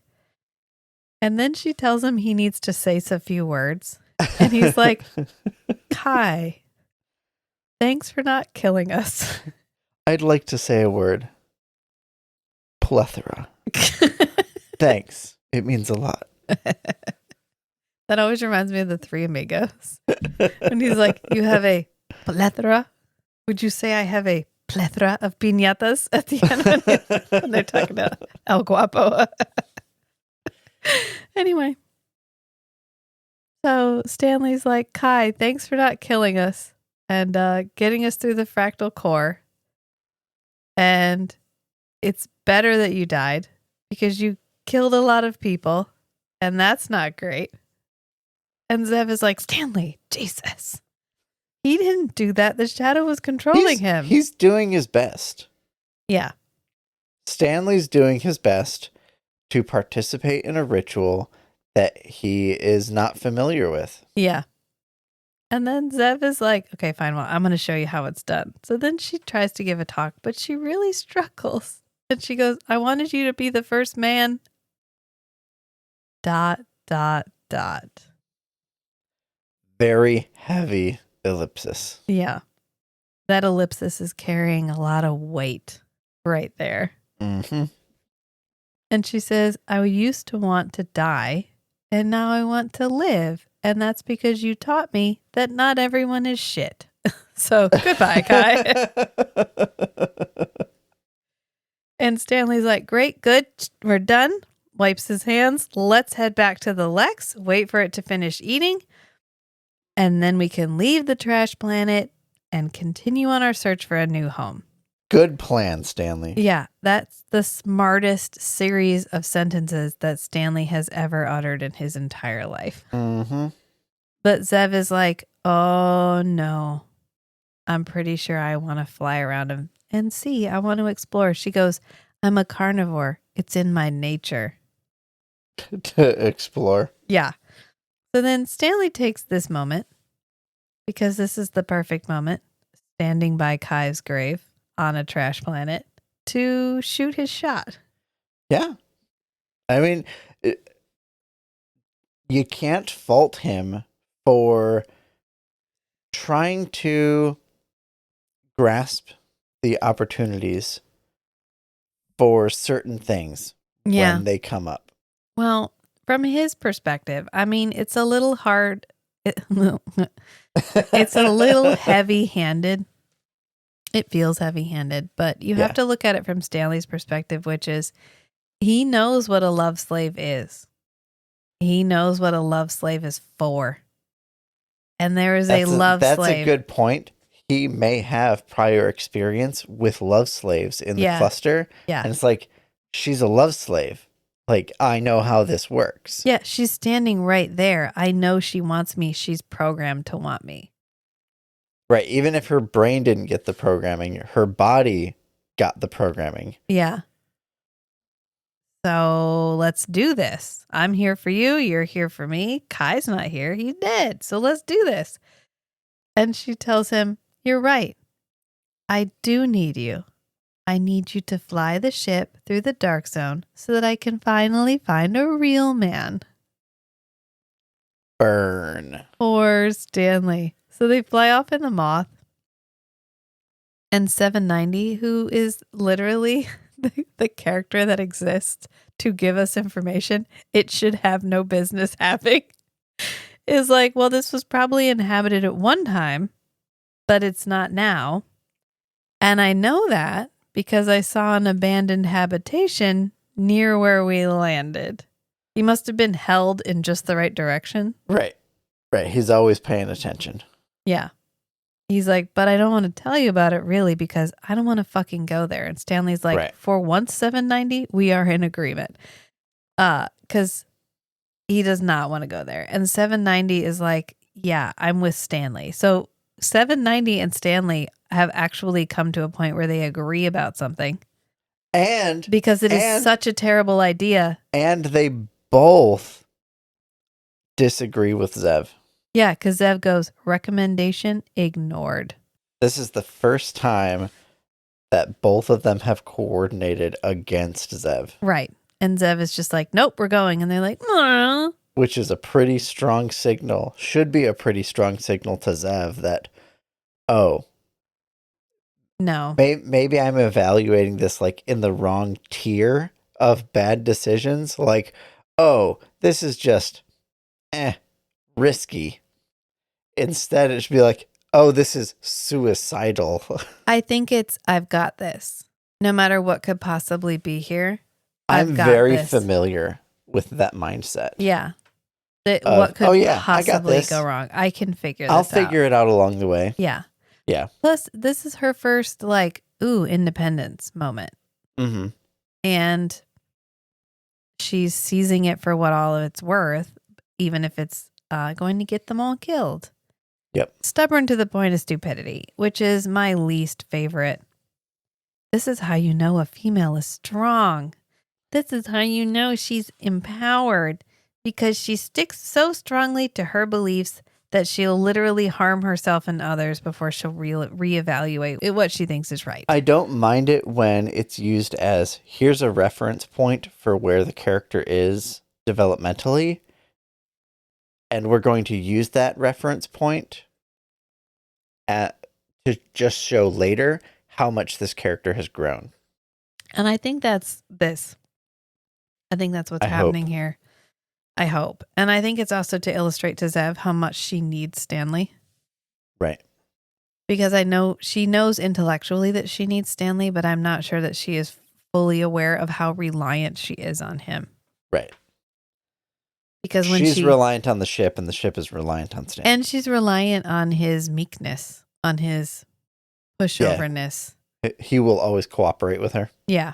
And then she tells him he needs to say a few words. And he's like, Kai, thanks for not killing us. I'd like to say a word. Plethora. Thanks. It means a lot. That always reminds me of the Three Amigos. And he's like, you have a plethora? Would you say I have a plethora of piñatas at the end when they're talking about El Guapo? Anyway. So Stanley's like, Kai, thanks for not killing us and getting us through the fractal core. And it's better that you died because you killed a lot of people. And that's not great. And Zev is like, Stanley, Jesus. He didn't do that. The shadow was controlling him. He's doing his best. Yeah. Stanley's doing his best to participate in a ritual that he is not familiar with. Yeah. And then Zev is like, okay, fine. Well, I'm going to show you how it's done. So then she tries to give a talk, but she really struggles. And she goes, I wanted you to be the first man. ... Very heavy ellipsis. Yeah. That ellipsis is carrying a lot of weight right there. Mm-hmm. And she says, I used to want to die, and now I want to live. And that's because you taught me that not everyone is shit. So goodbye, Kai. And Stanley's like, great, good, we're done. Wipes his hands. Let's head back to the Lexx, wait for it to finish eating. And then we can leave the trash planet and continue on our search for a new home. Good plan, Stanley. Yeah, that's the smartest series of sentences that Stanley has ever uttered in his entire life. Mm-hmm. But Zev is like, oh no, I'm pretty sure I want to fly around and see. I want to explore. She goes, I'm a carnivore. It's in my nature. To explore. Yeah. So then Stanley takes this moment, because this is the perfect moment, standing by Kai's grave on a trash planet, to shoot his shot. Yeah. I mean, you can't fault him for trying to grasp the opportunities for certain things when they come up. Well, from his perspective, I mean, it's a little hard. It's a little heavy-handed. It feels heavy-handed, but you have to look at it from Stanley's perspective, which is he knows what a love slave is. He knows what a love slave is for. And there is a love slave. That's a good point. He may have prior experience with love slaves in the cluster. Yeah. And it's like, she's a love slave. Like, I know how this works. Yeah, she's standing right there. I know she wants me. She's programmed to want me. Right. Even if her brain didn't get the programming, her body got the programming. Yeah. So let's do this. I'm here for you. You're here for me. Kai's not here. He's dead. So let's do this. And she tells him, you're right. I do need you. I need you to fly the ship through the dark zone so that I can finally find a real man. Burn. Poor Stanley. So they fly off in the Moth. And 790, who is literally the character that exists to give us information it should have no business having, is like, well, this was probably inhabited at one time, but it's not now. And I know that because I saw an abandoned habitation near where we landed. He must have been held in just the right direction. Right. Right. He's always paying attention. Yeah. He's like, but I don't want to tell you about it really because I don't want to fucking go there. And Stanley's like, for once, 790, we are in agreement. Because he does not want to go there. And 790 is like, yeah, I'm with Stanley. So 790 and Stanley have actually come to a point where they agree about something. And because it is such a terrible idea. And they both disagree with Zev. Yeah, because Zev goes, recommendation ignored. This is the first time that both of them have coordinated against Zev. Right. And Zev is just like, nope, we're going. And they're like, nah. Which is a pretty strong signal, should be a pretty strong signal to Zev that, oh. No. Maybe I'm evaluating this like in the wrong tier of bad decisions. Like, oh, this is just, risky. Instead, it should be like, oh, this is suicidal. I think it's, I've got this. No matter what could possibly be here, I'm very familiar with that mindset. Yeah. What could possibly go wrong? I can figure this out. I'll figure it out along the way. Yeah. Yeah. Plus, this is her first, like, independence moment. Mm-hmm. And she's seizing it for what all of it's worth, even if it's going to get them all killed. Yep. Stubborn to the point of stupidity, which is my least favorite. This is how you know a female is strong. This is how you know she's empowered, because she sticks so strongly to her beliefs that she'll literally harm herself and others before she'll reevaluate what she thinks is right. I don't mind it when it's used as, here's a reference point for where the character is developmentally, and we're going to use that reference point to just show later how much this character has grown. And I think that's this. I think that's what's happening here. I hope. And I think it's also to illustrate to Zev how much she needs Stanley. Right. Because I know she knows intellectually that she needs Stanley, but I'm not sure that she is fully aware of how reliant she is on him. Right. Because when she's reliant on the ship and the ship is reliant on Stanley. And she's reliant on his meekness, on his pushoverness. He will always cooperate with her Yeah.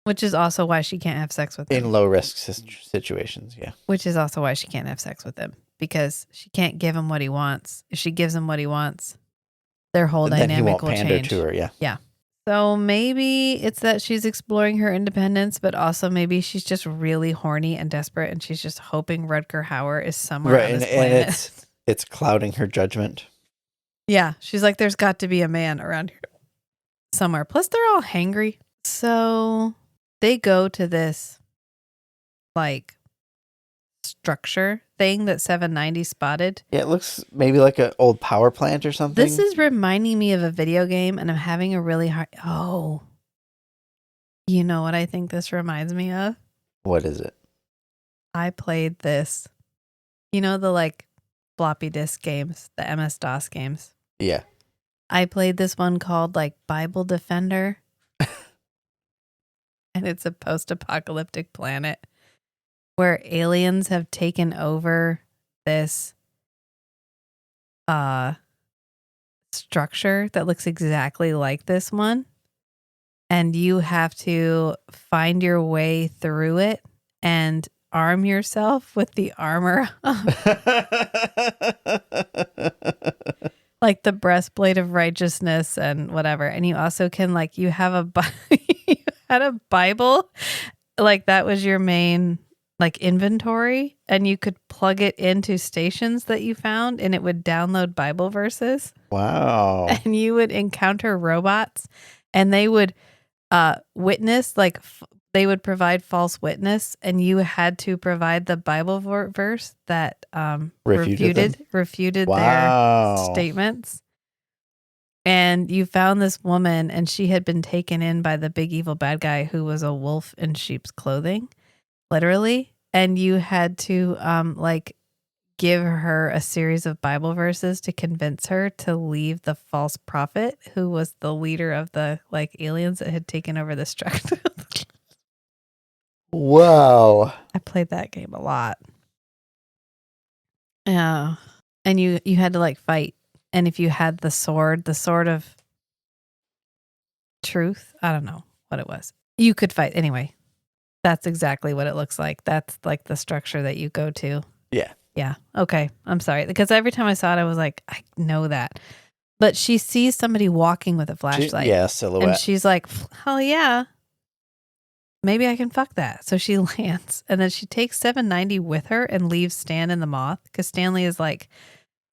Which is also why she can't have sex with him. in low risk situations. Yeah. Which is also why she can't have sex with him. Because she can't give him what he wants. If she gives him what he wants, their whole Then he dynamic won't will pander change. to her. Yeah. So maybe it's that she's exploring her independence, but also maybe she's just really horny and desperate, and she's just hoping Rutger Hauer is somewhere Right. on And, this planet. and it's clouding her judgment. Yeah, she's like, there's got to be a man around here somewhere. Plus, they're all hangry. So they go to this, like, structure thing that 790 spotted. Yeah, it looks maybe like an old power plant or something. This is reminding me of a video game, and I'm having a really hard... Oh. You know what I think this reminds me of? What is it? I played this. You know the, like, floppy disk games, the MS-DOS games? Yeah. I played this one called, like, Bible Defender. And it's a post-apocalyptic planet where aliens have taken over this structure that looks exactly like this one. And you have to find your way through it and arm yourself with the armor like the breastplate of righteousness and whatever. And you also can, like, you have you had a Bible, like that was your main, like, inventory, and you could plug it into stations that you found and it would download Bible verses. Wow. And you would encounter robots and they would witness, like, they would provide false witness, and you had to provide the Bible verse that refuted Wow. their statements. And you found this woman, and she had been taken in by the big evil bad guy who was a wolf in sheep's clothing, literally. And you had to like give her a series of Bible verses to convince her to leave the false prophet who was the leader of the, like, aliens that had taken over the structure. Wow. I played that game a lot. Yeah. And you had to, like, fight. And if you had the sword of truth, I don't know what it was. You could fight. Anyway, that's exactly what it looks like. That's, like, the structure that you go to. Yeah. Yeah. Okay. I'm sorry. Because every time I saw it, I was like, I know that. But she sees somebody walking with a flashlight. Yeah, silhouette. And she's like, hell yeah. Maybe I can fuck that. So she lands. And then she takes 790 with her and leaves Stan and the moth. Because Stanley is like,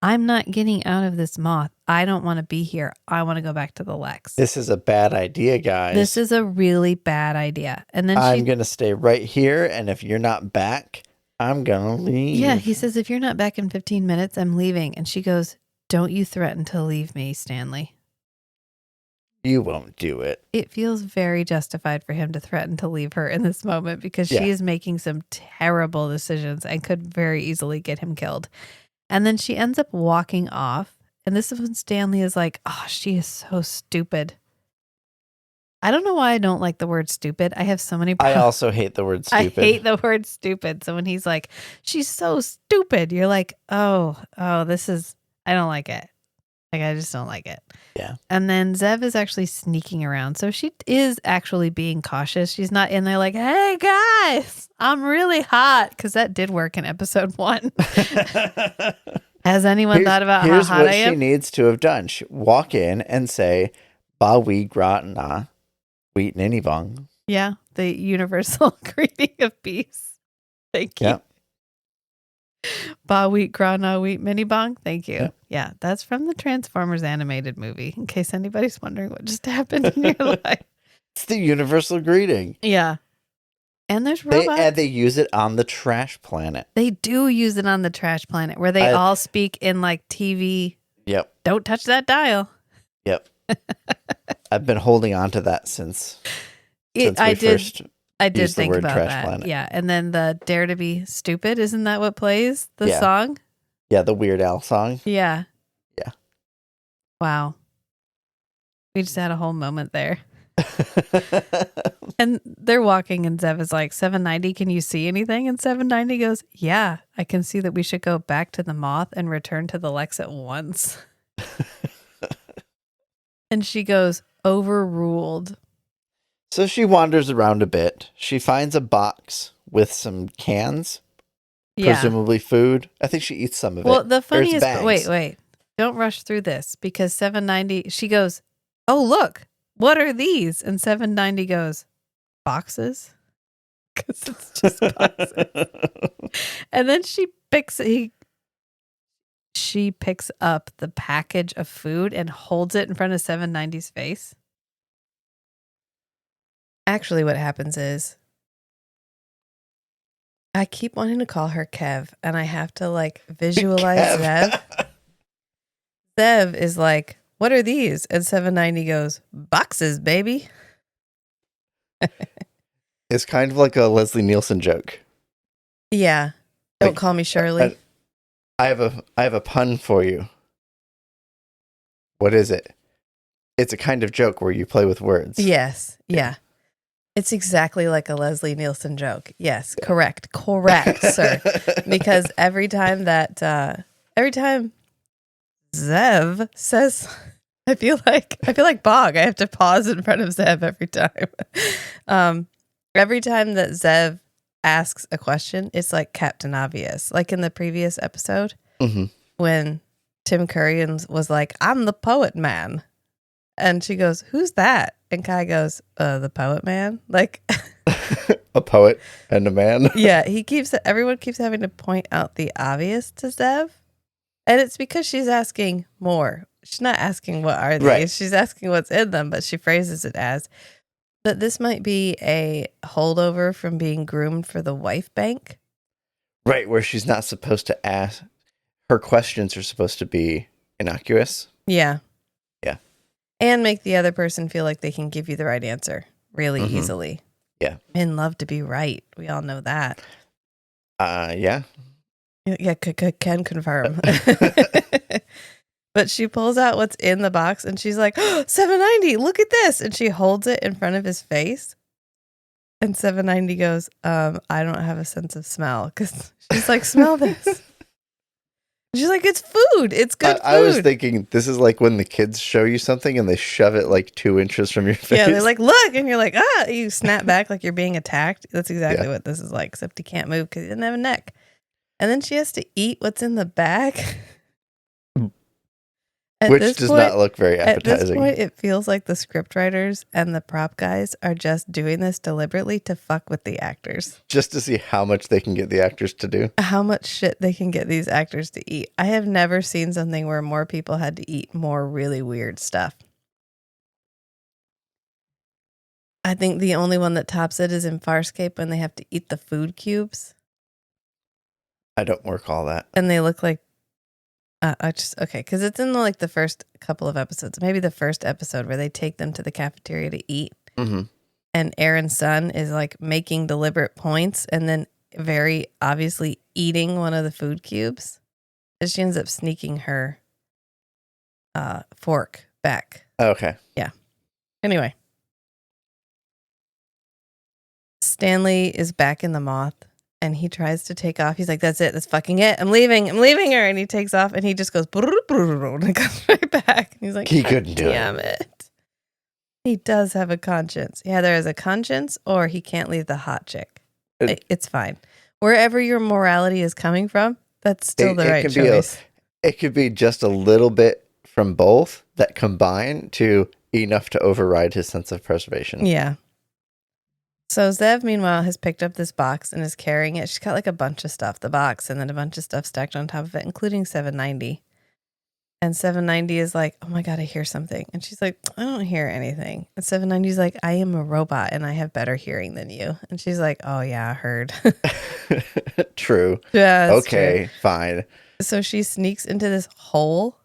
I'm not getting out of this moth. I don't want to be here. I want to go back to the Lexx. This is a bad idea, guys. This is a really bad idea. And then I'm going to stay right here. And if you're not back, I'm going to leave. Yeah, he says, if you're not back in 15 minutes, I'm leaving. And she goes, don't you threaten to leave me, Stanley. You won't do it. It feels very justified for him to threaten to leave her in this moment because she is making some terrible decisions and could very easily get him killed. And then she ends up walking off. And this is when Stanley is like, oh, she is so stupid. I don't know why I don't like the word stupid. I have so many I also hate the word stupid. I hate the word stupid. So when he's like, she's so stupid, you're like, oh, this is, I don't like it. Like, I just don't like it. Yeah. And then Zev is actually sneaking around. So she is actually being cautious. She's not in there like, hey, guys, I'm really hot. Because that did work in episode 1. Has anyone thought about how hot I am? Here's what she needs to have done. Walk in and say, ba we gra na, wheat nini bong. Yeah. The universal greeting of peace. Thank you. Yep. Ba wheat grana wheat mini bong. Thank you. Yep. Yeah, that's from the Transformers animated movie. In case anybody's wondering what just happened in your life. It's the universal greeting. Yeah, and there's robots. They use it on the trash planet. They do use it on the trash planet where they all speak in, like, TV. Yep. Don't touch that dial. Yep. I've been holding on to that since I did used the think word about trash that. planet. Yeah, and then the Dare to Be Stupid, isn't that what plays the Yeah. song? Yeah, the Weird Al song. Yeah. Yeah. Wow. We just had a whole moment there. And they're walking, and Zev is like, 790, can you see anything? And 790 goes, yeah, I can see that we should go back to the moth and return to the Lexx at once. And she goes, overruled. So she wanders around a bit. She finds a box with some cans, Yeah. presumably food. I think she eats some of it. Well, the There's funniest, bags. wait. Don't rush through this because 790, she goes, oh, look, what are these? And 790 goes, boxes? Because it's just boxes. And then she picks up the package of food and holds it in front of 790's face. Actually, what happens is I keep wanting to call her Kev, and I have to like visualize Kev. Zev. Zev is like, what are these? And 790 goes, boxes, baby. It's kind of like a Leslie Nielsen joke. Yeah. Don't Like, call me Shirley. I have a pun for you. What is it? It's a kind of joke where you play with words. Yes. Yeah. It's exactly like a Leslie Nielsen joke. Yes. Correct, sir. Because every time Zev says, I feel like Bog. I have to pause in front of Zev every time. Every time that Zev asks a question, it's like Captain Obvious. Like in the previous episode, when Tim Curry was like, I'm the poet man. And she goes, who's that? And Kai goes, the poet man. Like a poet and a man. Yeah, everyone keeps having to point out the obvious to Zev. And it's because she's asking more. She's not asking what are these. Right. She's asking what's in them, but she phrases it as, but this might be a holdover from being groomed for the wife bank. Right, where she's not supposed to ask. Her questions are supposed to be innocuous. Yeah. Yeah. And make the other person feel like they can give you the right answer really easily. Yeah. Men love to be right. We all know that. Yeah. Yeah, can confirm. But she pulls out what's in the box and she's like, oh, 790, look at this. And she holds it in front of his face. And 790 goes, I don't have a sense of smell. Because she's like, smell this. She's like, it's food. It's good food. I was thinking this is like when the kids show you something and they shove it like 2 inches from your face. Yeah, they're like, look. And you're like, you snap back like you're being attacked. That's exactly what this is like, except he can't move because he doesn't have a neck. And then she has to eat what's in the bag. Which does not look very appetizing. At this point, it feels like the scriptwriters and the prop guys are just doing this deliberately to fuck with the actors. Just to see how much they can get the actors to do. How much shit they can get these actors to eat. I have never seen something where more people had to eat more really weird stuff. I think the only one that tops it is in Farscape when they have to eat the food cubes. I don't recall that. And they look like okay, because it's in the first couple of episodes, maybe the first episode where they take them to the cafeteria to eat, and Aaron's son is like making deliberate points and then very obviously eating one of the food cubes, and she ends up sneaking her fork back. Okay. Yeah. Anyway, Stanley is back in the Moth. And he tries to take off. He's like, that's it. That's fucking it. I'm leaving her. And he takes off and he just goes, and it goes right back. And he's like, he couldn't do damn it. He does have a conscience. Yeah, there is a conscience, or he can't leave the hot chick. It's fine. Wherever your morality is coming from, that's still the right choice. It could be just a little bit from both that combine to enough to override his sense of preservation. Yeah. So Zev, meanwhile, has picked up this box and is carrying it. She's got like a bunch of stuff, the box, and then a bunch of stuff stacked on top of it, including 790. And 790 is like, oh my God, I hear something. And she's like, I don't hear anything. And 790 is like, I am a robot and I have better hearing than you. And she's like, oh yeah, I heard. True. Yeah. Okay, true. fine. So she sneaks into this hole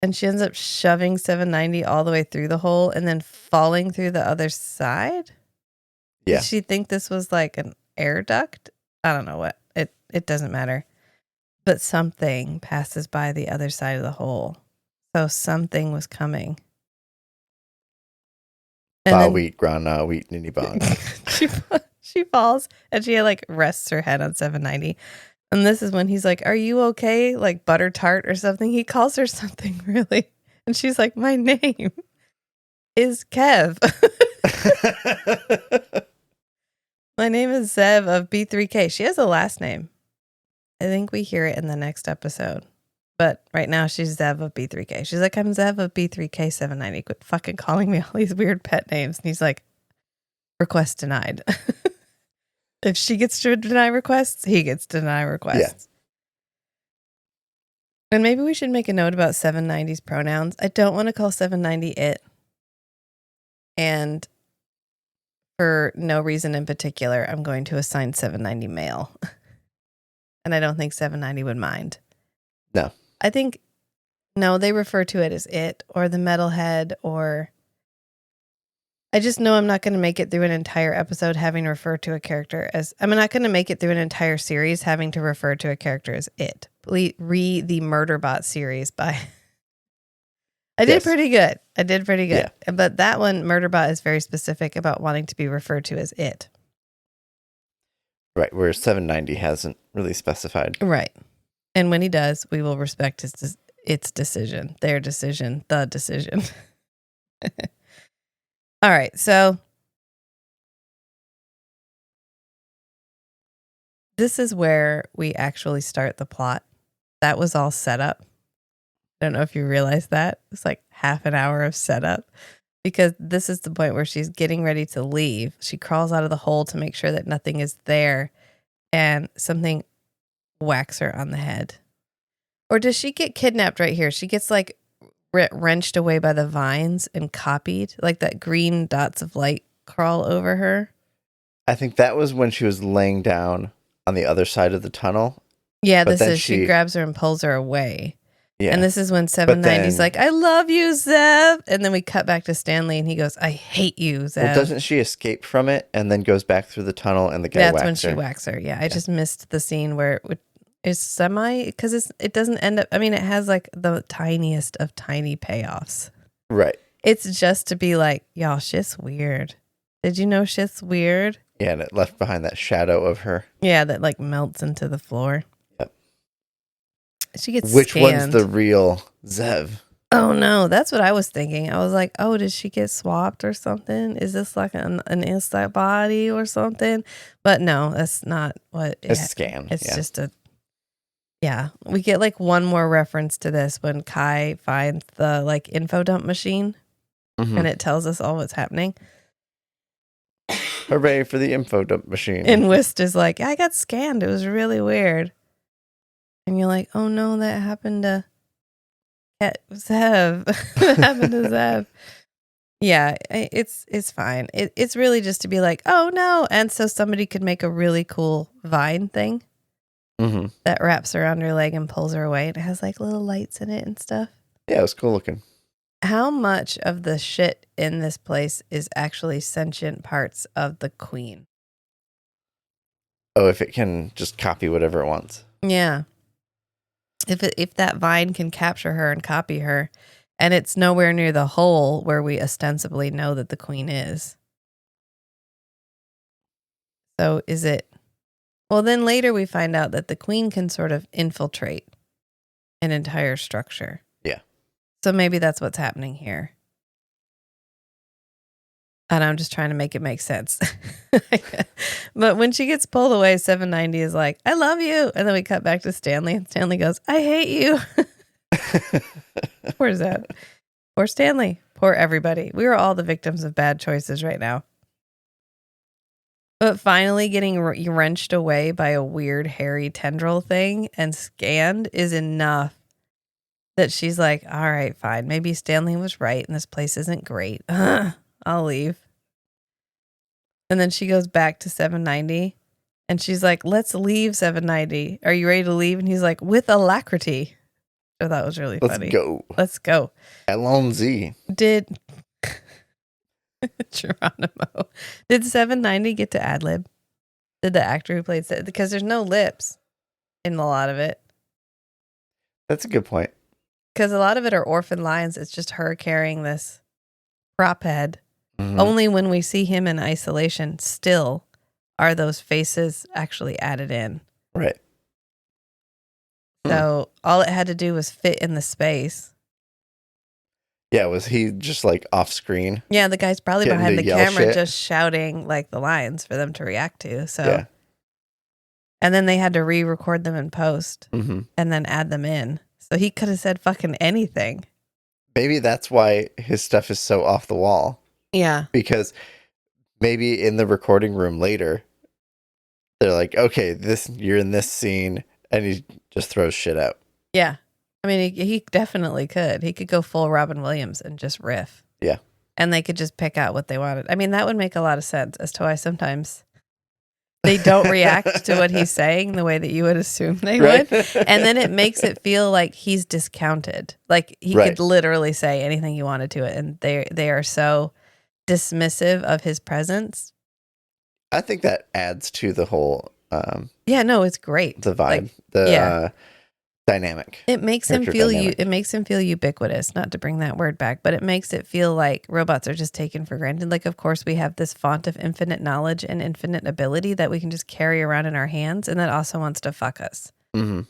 and she ends up shoving 790 all the way through the hole and then falling through the other side. Yeah. Did she think this was like an air duct? I don't know what. It doesn't matter. But something passes by the other side of the hole. So something was coming. And wheat, grana, wheat, nini bong. she falls and she like rests her head on 790. And this is when he's like, are you okay? Like butter tart or something. He calls her something really And she's like, my name is Kev. My name is Zev of B3K. She has a last name. I think we hear it in the next episode. But right now she's Zev of B3K. She's like, I'm Zev of B3K 790. Quit fucking calling me all these weird pet names. And he's like, request denied. If she gets to deny requests, he gets to deny requests. Yeah. And maybe we should make a note about 790's pronouns. I don't want to call 790 it. And for no reason in particular, I'm going to assign 790 male. And I don't think 790 would mind. No. I think, no, they refer to it as it or the metalhead or... I just know I'm not going to make it through an entire episode having referred to a character as... I'm not going to make it through an entire series having to refer to a character as it. Read the Murderbot series by... I did pretty good. Yeah. But that one, Murderbot, is very specific about wanting to be referred to as it. Right, where 790 hasn't really specified. Right. And when he does, we will respect its decision, their decision, the decision. All right, so this is where we actually start the plot. That was all set up. I don't know if you realize that. It's like half an hour of setup because this is the point where she's getting ready to leave. She crawls out of the hole to make sure that nothing is there and something whacks her on the head. Or does she get kidnapped right here? She gets like wrenched away by the vines and copied, like that green dots of light crawl over her. I think that was when she was laying down on the other side of the tunnel. Yeah, this is she grabs her and pulls her away. Yeah. And this is when 790's like, I love you, Zev. And then we cut back to Stanley and he goes, I hate you, Zev. Well, doesn't she escape from it and then goes back through the tunnel and the guy whacks her? That's when she whacks her. Yeah, I just missed the scene where it is semi, because it doesn't end up, I mean, it has like the tiniest of tiny payoffs. Right. It's just to be like, y'all, shit's weird. Did you know shit's weird? Yeah, and it left behind that shadow of her. Yeah, that like melts into the floor. Yep. She gets Which scanned. one's the real Zev? Oh no, that's what I was thinking. I was like, oh, did she get swapped or something? Is this like an inside body or something? But no, that's not what it's scanned. It's just a... Yeah, we get like one more reference to this when Kai finds the like info dump machine and it tells us all what's happening. Hooray for the info dump machine. And Wist is like, I got scanned. It was really weird. And you're like, oh no, that happened to Zev. That happened to Zev. Yeah, it's fine. It's really just to be like, oh no. And so somebody could make a really cool Vine thing. That wraps around her leg and pulls her away. It has like little lights in it and stuff. Yeah, it was cool looking. How much of the shit in this place is actually sentient parts of the queen? Oh, if it can just copy whatever it wants. Yeah. If that vine can capture her and copy her, and it's nowhere near the hole where we ostensibly know that the queen is. So is it... Well, then later we find out that the queen can sort of infiltrate an entire structure. Yeah. So maybe that's what's happening here. And I'm just trying to make it make sense. But when she gets pulled away, 790 is like, I love you. And then we cut back to Stanley and Stanley goes, I hate you. Poor Zev. Poor Stanley. Poor everybody. We are all the victims of bad choices right now. But finally getting wrenched away by a weird hairy tendril thing and scanned is enough that she's like, all right, fine. Maybe Stanley was right and this place isn't great. I'll leave. And then she goes back to 790 and she's like, let's leave 790. Are you ready to leave? And he's like, with alacrity. I thought was really funny. Let's go. Alonzi. Did Geronimo. Did 790 get to ad-lib? Did the actor who played it? Because there's no lips in a lot of it. That's a good point. Because a lot of it are orphan lines. It's just her carrying this prop head. Only when we see him in isolation still are those faces actually added in. Right. So all it had to do was fit in the space. Yeah, was he just like off screen? Yeah, the guy's probably Getting behind to the yell camera shit? just shouting like the lines for them to react to. So, Yeah. and then they had to re-record them in post Hmm. and then add them in. So he could have said fucking anything. Maybe that's why his stuff is so off the wall. Yeah. Because maybe in the recording room later, they're like, okay, you're in this scene, and he just throws shit out. Yeah. I mean, he definitely could. He could go full Robin Williams and just riff. Yeah. And they could just pick out what they wanted. I mean, that would make a lot of sense as to why sometimes they don't react to what he's saying the way that you would assume they Right? would. And then it makes it feel like he's discounted. Like he Right. could literally say anything he wanted to it. And they are so dismissive of his presence. I think that adds to the whole Yeah, no, it's great. the vibe, Like, dynamic. It makes him Character feel dynamic. it makes him feel ubiquitous, not to bring that word back, but it makes it feel like robots are just taken for granted. Like, of course, we have this font of infinite knowledge and infinite ability that we can just carry around in our hands, and that also wants to fuck us. Hmm.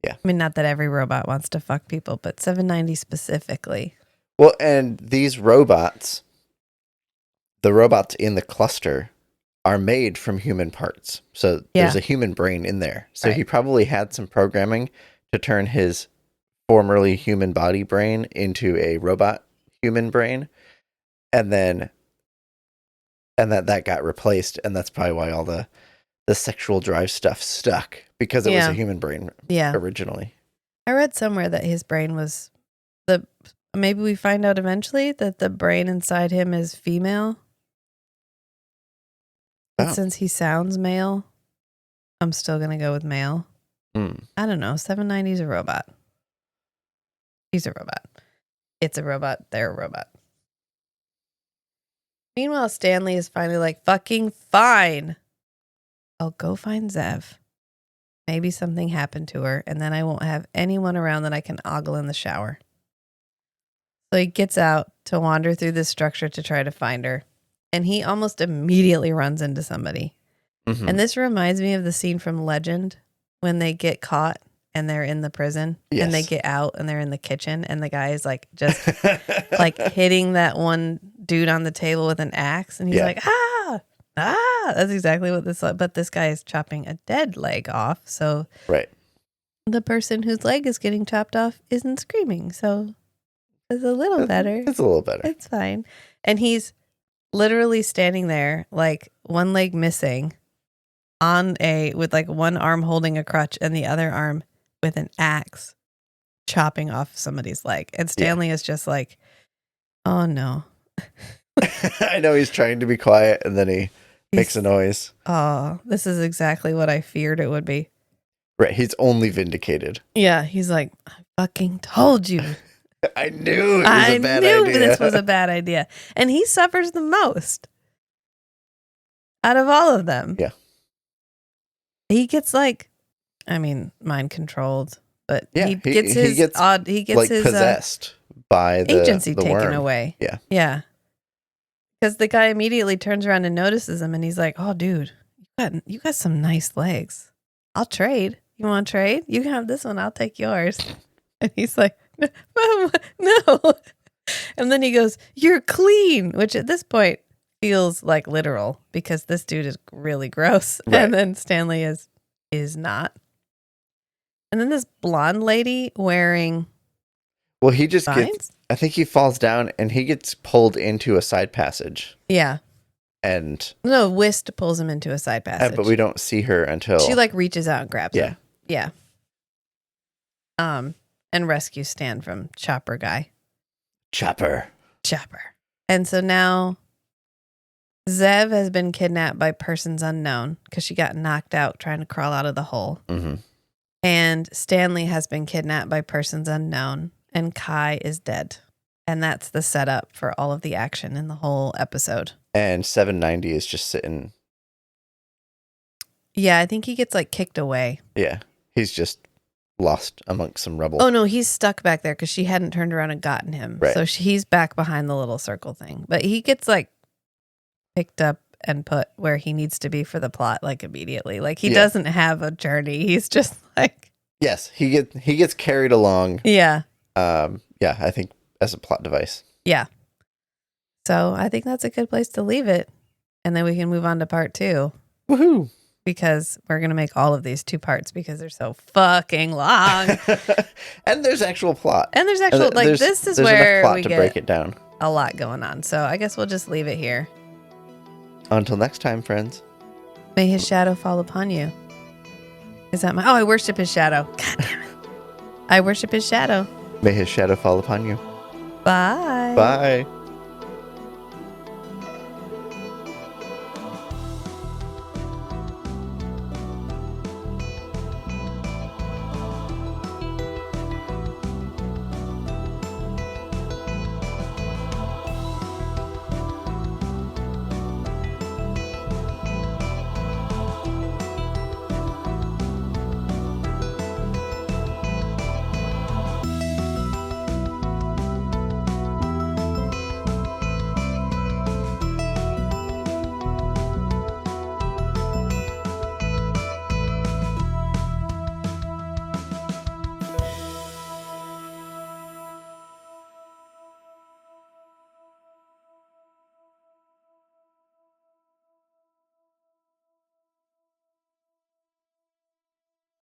I mean, not that every robot wants to fuck people, but 790 specifically. Well, and these robots, the robots in the cluster, are made from human parts. So there's Yeah. a human brain in there. So Right. he probably had some programming to turn his formerly human body brain into a robot human brain. And then that got replaced, and that's probably why all the sexual drive stuff stuck, because it was Yeah. a human brain Yeah. originally. I read somewhere that his brain was maybe we find out eventually that the brain inside him is female. But Oh. since he sounds male, I'm still going to go with male. Mm. I don't know. 790's a robot. He's a robot. It's a robot. They're a robot. Meanwhile, Stanley is finally like, fucking fine. I'll go find Zev. Maybe something happened to her, and then I won't have anyone around that I can ogle in the shower. So he gets out to wander through this structure to try to find her. And he almost immediately runs into somebody. Mhm. And this reminds me of the scene from Legend when they get caught and they're in the prison and they Yes. get out and they're in the kitchen and the guy is like just like hitting that one dude on the table with an axe and he's Yeah. like, that's exactly what this, but this guy is chopping a dead leg off. So Right. the person whose leg is getting chopped off isn't screaming. So it's a little better. It's a little better. It's fine. And he's literally standing there, like one leg missing, with like one arm holding a crutch and the other arm with an axe, chopping off somebody's leg. And Stanley is just like, oh no. I know he's trying to be quiet, and then he makes a He's- noise. Oh, this is exactly what I feared it would be. Right. He's only vindicated. Yeah, he's like, I fucking told you. I knew it was I a bad knew idea. this was a bad idea. And he suffers the most out of all of them. Yeah. He gets like, I mean, mind controlled, but Yeah, he he gets his gets, he gets like his possessed by the agency the taken worm. away. Yeah. Yeah. Because the guy immediately turns around and notices him and he's like, oh, dude, you got some nice legs. I'll trade. You want to trade? You can have this one. I'll take yours. And he's like, no. And then he goes, you're clean, which at this point feels like literal because this dude is really gross. Right. And then Stanley is not. And then this blonde lady wearing Well, he just vines. gets. I think he falls down and he gets pulled into a side passage, Yeah. and No, Whist pulls him into a side passage. but we don't see her until She like reaches out and grabs Yeah. him. Yeah. And rescues Stan from Chopper guy. Chopper. And so now Zev has been kidnapped by persons unknown because she got knocked out trying to crawl out of the hole. Mm-hmm. And Stanley has been kidnapped by persons unknown. And Kai is dead. And that's the setup for all of the action in the whole episode. And 790 is just sitting. Yeah, I think he gets like kicked away. Yeah, he's just lost amongst some rubble. Oh no, he's stuck back there because she hadn't turned around and gotten him. Right. So he's back behind the little circle thing. But he gets like picked up and put where he needs to be for the plot like immediately. Like he Yeah. doesn't have a journey. He's just like Yes, he gets carried along. yeah. Yeah, Yeah, I think as a plot device. Yeah. So I think that's a good place to leave it. And then we can move on to part 2. Woohoo! Because we're going to make all of these 2 parts because they're so fucking long. And there's actual plot. And there's actual, like, this is there's where enough plot we to get break it down. a lot going on. So I guess we'll just leave it here. Until next time, friends. May his shadow fall upon you. Is that my... Oh, I worship his shadow. God damn it. I worship his shadow. May his shadow fall upon you. Bye. Bye.